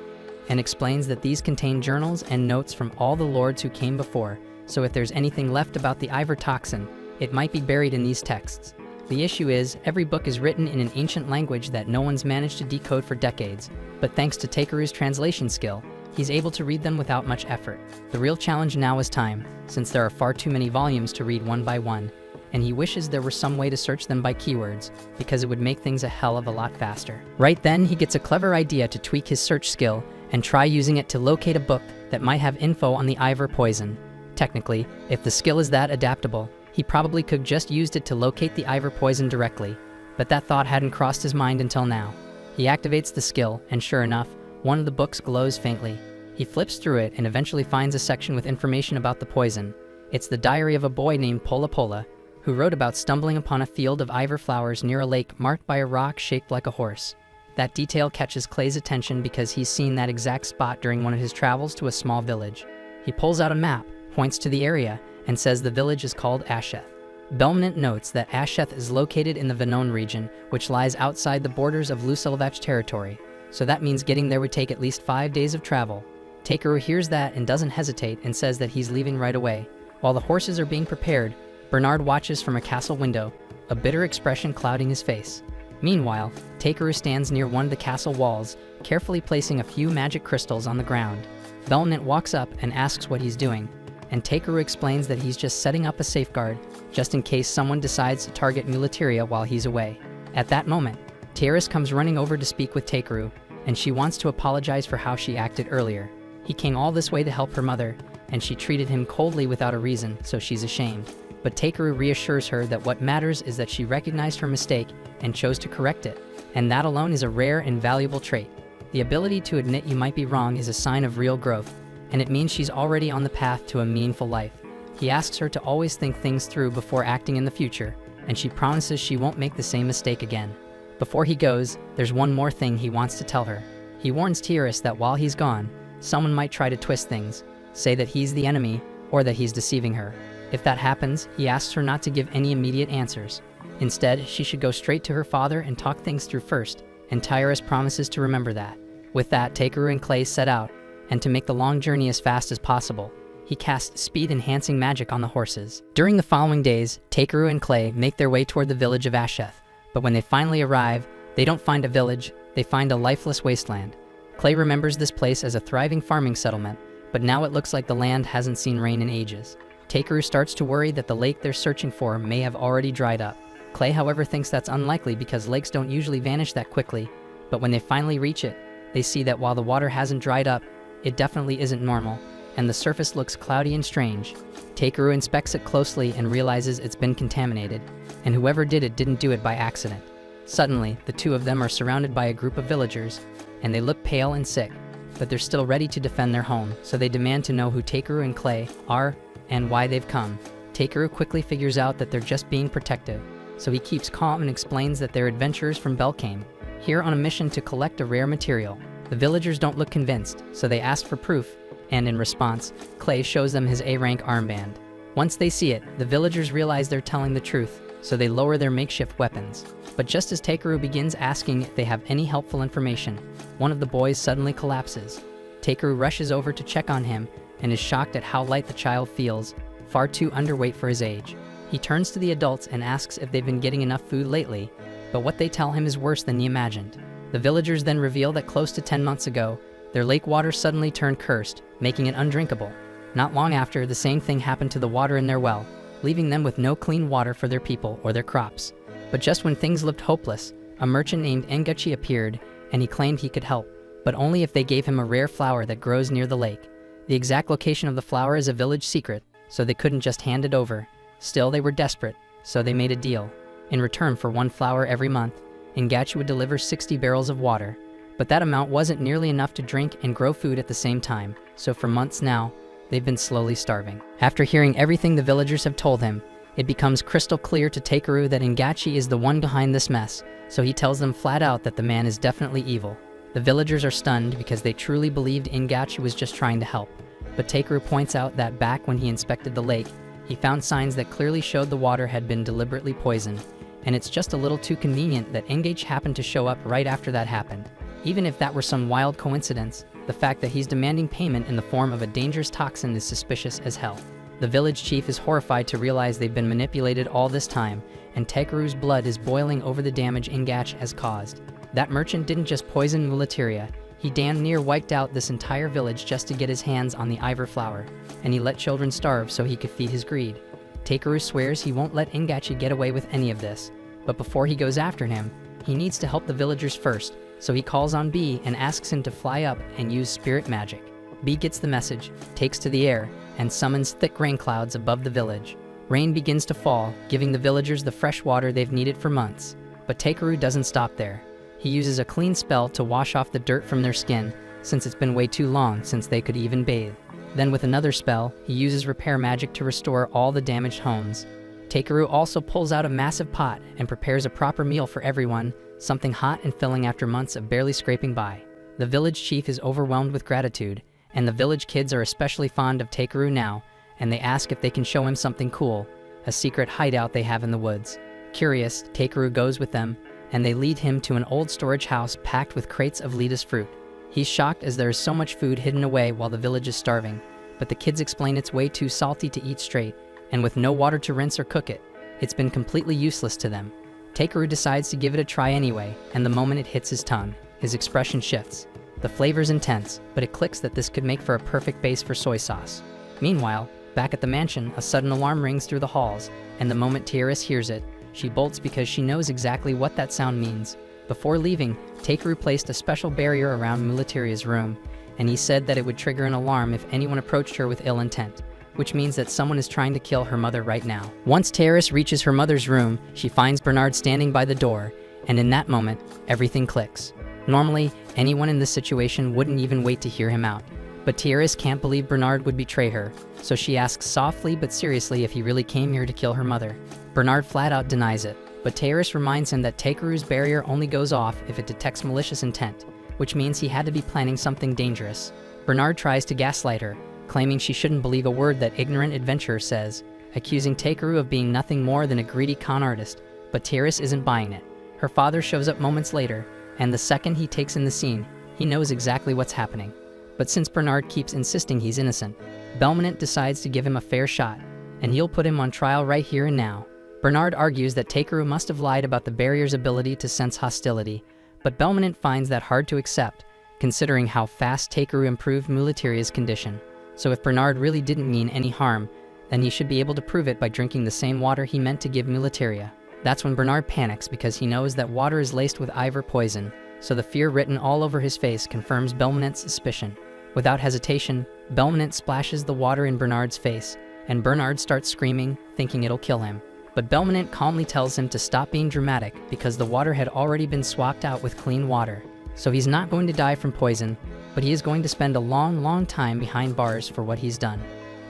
and explains that these contain journals and notes from all the lords who came before, so if there's anything left about the Iver toxin, it might be buried in these texts. The issue is, every book is written in an ancient language that no one's managed to decode for decades, but thanks to Takeru's translation skill, he's able to read them without much effort. The real challenge now is time, since there are far too many volumes to read one by one, and he wishes there were some way to search them by keywords, because it would make things a hell of a lot faster. Right then, he gets a clever idea to tweak his search skill and try using it to locate a book that might have info on the Iver poison. Technically, if the skill is that adaptable, he probably could just used it to locate the Iver poison directly, but that thought hadn't crossed his mind until now. He activates the skill, and sure enough, one of the books glows faintly. He flips through it and eventually finds a section with information about the poison. It's the diary of a boy named Pola Pola, who wrote about stumbling upon a field of Iver flowers near a lake marked by a rock shaped like a horse. That detail catches Clay's attention because he's seen that exact spot during one of his travels to a small village. He pulls out a map, points to the area, and says the village is called Asheth. Belmonent notes that Asheth is located in the Venone region, which lies outside the borders of Lusilvach territory, so that means getting there would take at least 5 days of travel. Takeru hears that and doesn't hesitate and says that he's leaving right away. While the horses are being prepared, Bernard watches from a castle window, a bitter expression clouding his face. Meanwhile, Takeru stands near one of the castle walls, carefully placing a few magic crystals on the ground. Belmonent walks up and asks what he's doing, and Takeru explains that he's just setting up a safeguard, just in case someone decides to target Muleteria while he's away. At that moment, Tiaris comes running over to speak with Takeru, and she wants to apologize for how she acted earlier. He came all this way to help her mother, and she treated him coldly without a reason, so she's ashamed. But Takeru reassures her that what matters is that she recognized her mistake and chose to correct it, and that alone is a rare and valuable trait. The ability to admit you might be wrong is a sign of real growth, and it means she's already on the path to a meaningful life. He asks her to always think things through before acting in the future, and she promises she won't make the same mistake again. Before he goes, there's one more thing he wants to tell her. He warns Tiaris that while he's gone, someone might try to twist things, say that he's the enemy, or that he's deceiving her. If that happens, he asks her not to give any immediate answers. Instead, she should go straight to her father and talk things through first, and Tiaris promises to remember that. With that, Takeru and Clay set out, and to make the long journey as fast as possible, he casts speed-enhancing magic on the horses. During the following days, Takeru and Clay make their way toward the village of Asheth, but when they finally arrive, they don't find a village, they find a lifeless wasteland. Clay remembers this place as a thriving farming settlement, but now it looks like the land hasn't seen rain in ages. Takeru starts to worry that the lake they're searching for may have already dried up. Clay, however, thinks that's unlikely because lakes don't usually vanish that quickly, but when they finally reach it, they see that while the water hasn't dried up, it definitely isn't normal, and the surface looks cloudy and strange. Takeru inspects it closely and realizes it's been contaminated, and whoever did it didn't do it by accident. Suddenly, the two of them are surrounded by a group of villagers, and they look pale and sick, but they're still ready to defend their home, so they demand to know who Takeru and Clay are and why they've come. Takeru quickly figures out that they're just being protective, so he keeps calm and explains that they're adventurers from Belkane, here on a mission to collect a rare material. The villagers don't look convinced, so they ask for proof, and in response, Clay shows them his A-rank armband. Once they see it, the villagers realize they're telling the truth, so they lower their makeshift weapons. But just as Takeru begins asking if they have any helpful information, one of the boys suddenly collapses. Takeru rushes over to check on him and is shocked at how light the child feels, far too underweight for his age. He turns to the adults and asks if they've been getting enough food lately, but what they tell him is worse than he imagined. The villagers then reveal that close to 10 months ago, their lake water suddenly turned cursed, making it undrinkable. Not long after, the same thing happened to the water in their well, leaving them with no clean water for their people or their crops. But just when things looked hopeless, a merchant named Engachi appeared, and he claimed he could help, but only if they gave him a rare flower that grows near the lake. The exact location of the flower is a village secret, so they couldn't just hand it over. Still, they were desperate, so they made a deal. In return for one flower every month, Engachi would deliver 60 barrels of water. But that amount wasn't nearly enough to drink and grow food at the same time, so for months now, they've been slowly starving. After hearing everything the villagers have told him, it becomes crystal clear to Takeru that Engachi is the one behind this mess, so he tells them flat out that the man is definitely evil. The villagers are stunned because they truly believed Engachi was just trying to help. But Takeru points out that back when he inspected the lake, he found signs that clearly showed the water had been deliberately poisoned, and it's just a little too convenient that Engachi happened to show up right after that happened. Even if that were some wild coincidence, the fact that he's demanding payment in the form of a dangerous toxin is suspicious as hell. The village chief is horrified to realize they've been manipulated all this time, and Takeru's blood is boiling over the damage Engachi has caused. That merchant didn't just poison Mulateria, he damn near wiped out this entire village just to get his hands on the Ivor flower, and he let children starve so he could feed his greed. Takeru swears he won't let Engachi get away with any of this, but before he goes after him, he needs to help the villagers first, so he calls on B and asks him to fly up and use spirit magic. B gets the message, takes to the air, and summons thick rain clouds above the village. Rain begins to fall, giving the villagers the fresh water they've needed for months. But Takeru doesn't stop there. He uses a clean spell to wash off the dirt from their skin, since it's been way too long since they could even bathe. Then with another spell, he uses repair magic to restore all the damaged homes. Takeru also pulls out a massive pot and prepares a proper meal for everyone, something hot and filling after months of barely scraping by. The village chief is overwhelmed with gratitude, and the village kids are especially fond of Takeru now, and they ask if they can show him something cool, a secret hideout they have in the woods. Curious, Takeru goes with them, and they lead him to an old storage house packed with crates of lettuce fruit. He's shocked as there is so much food hidden away while the village is starving, but the kids explain it's way too salty to eat straight, and with no water to rinse or cook it, it's been completely useless to them. Takeru decides to give it a try anyway, and the moment it hits his tongue, his expression shifts. The flavor's intense, but it clicks that this could make for a perfect base for soy sauce. Meanwhile, back at the mansion, a sudden alarm rings through the halls, and the moment Tiaris hears it, she bolts because she knows exactly what that sound means. Before leaving, Takeru placed a special barrier around Mulateria's room, and he said that it would trigger an alarm if anyone approached her with ill intent, which means that someone is trying to kill her mother right now. Once Tiaris reaches her mother's room, she finds Bernard standing by the door, and in that moment, everything clicks. Normally, anyone in this situation wouldn't even wait to hear him out, but Tiaris can't believe Bernard would betray her, so she asks softly but seriously if he really came here to kill her mother. Bernard flat out denies it, but Tiaris reminds him that Takeru's barrier only goes off if it detects malicious intent, which means he had to be planning something dangerous. Bernard tries to gaslight her, claiming she shouldn't believe a word that ignorant adventurer says, accusing Takeru of being nothing more than a greedy con artist, but Tiaris isn't buying it. Her father shows up moments later, and the second he takes in the scene, he knows exactly what's happening. But since Bernard keeps insisting he's innocent, Belmonte decides to give him a fair shot, and he'll put him on trial right here and now. Bernard argues that Takeru must have lied about the barrier's ability to sense hostility, but Belmonte finds that hard to accept, considering how fast Takeru improved Mulatiria's condition. So if Bernard really didn't mean any harm, then he should be able to prove it by drinking the same water he meant to give Mulatiria. That's when Bernard panics because he knows that water is laced with Ivor poison, so the fear written all over his face confirms Belmonte's suspicion. Without hesitation, Belmonte splashes the water in Bernard's face, and Bernard starts screaming, thinking it'll kill him. But Belmonte calmly tells him to stop being dramatic because the water had already been swapped out with clean water. So he's not going to die from poison, but he is going to spend a long time behind bars for what he's done.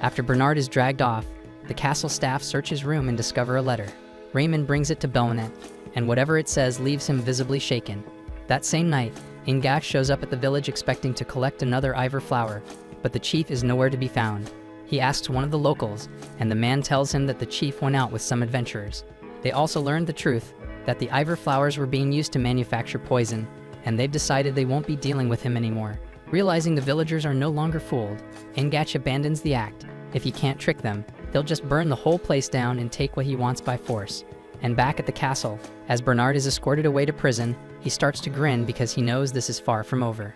After Bernard is dragged off, the castle staff search his room and discover a letter. Raymond brings it to Belmonte, and whatever it says leaves him visibly shaken. That same night, Ingash shows up at the village expecting to collect another Ivor flower, but the chief is nowhere to be found. He asks one of the locals, and the man tells him that the chief went out with some adventurers. They also learned the truth, that the Ivor flowers were being used to manufacture poison, and they've decided they won't be dealing with him anymore. Realizing the villagers are no longer fooled, Ingash abandons the act. If he can't trick them, they'll just burn the whole place down and take what he wants by force. And back at the castle, as Bernard is escorted away to prison, he starts to grin because he knows this is far from over.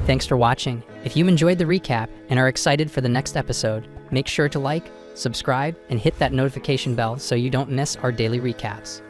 Thanks for watching. If you enjoyed the recap and are excited for the next episode, make sure to like, subscribe, and hit that notification bell so you don't miss our daily recaps.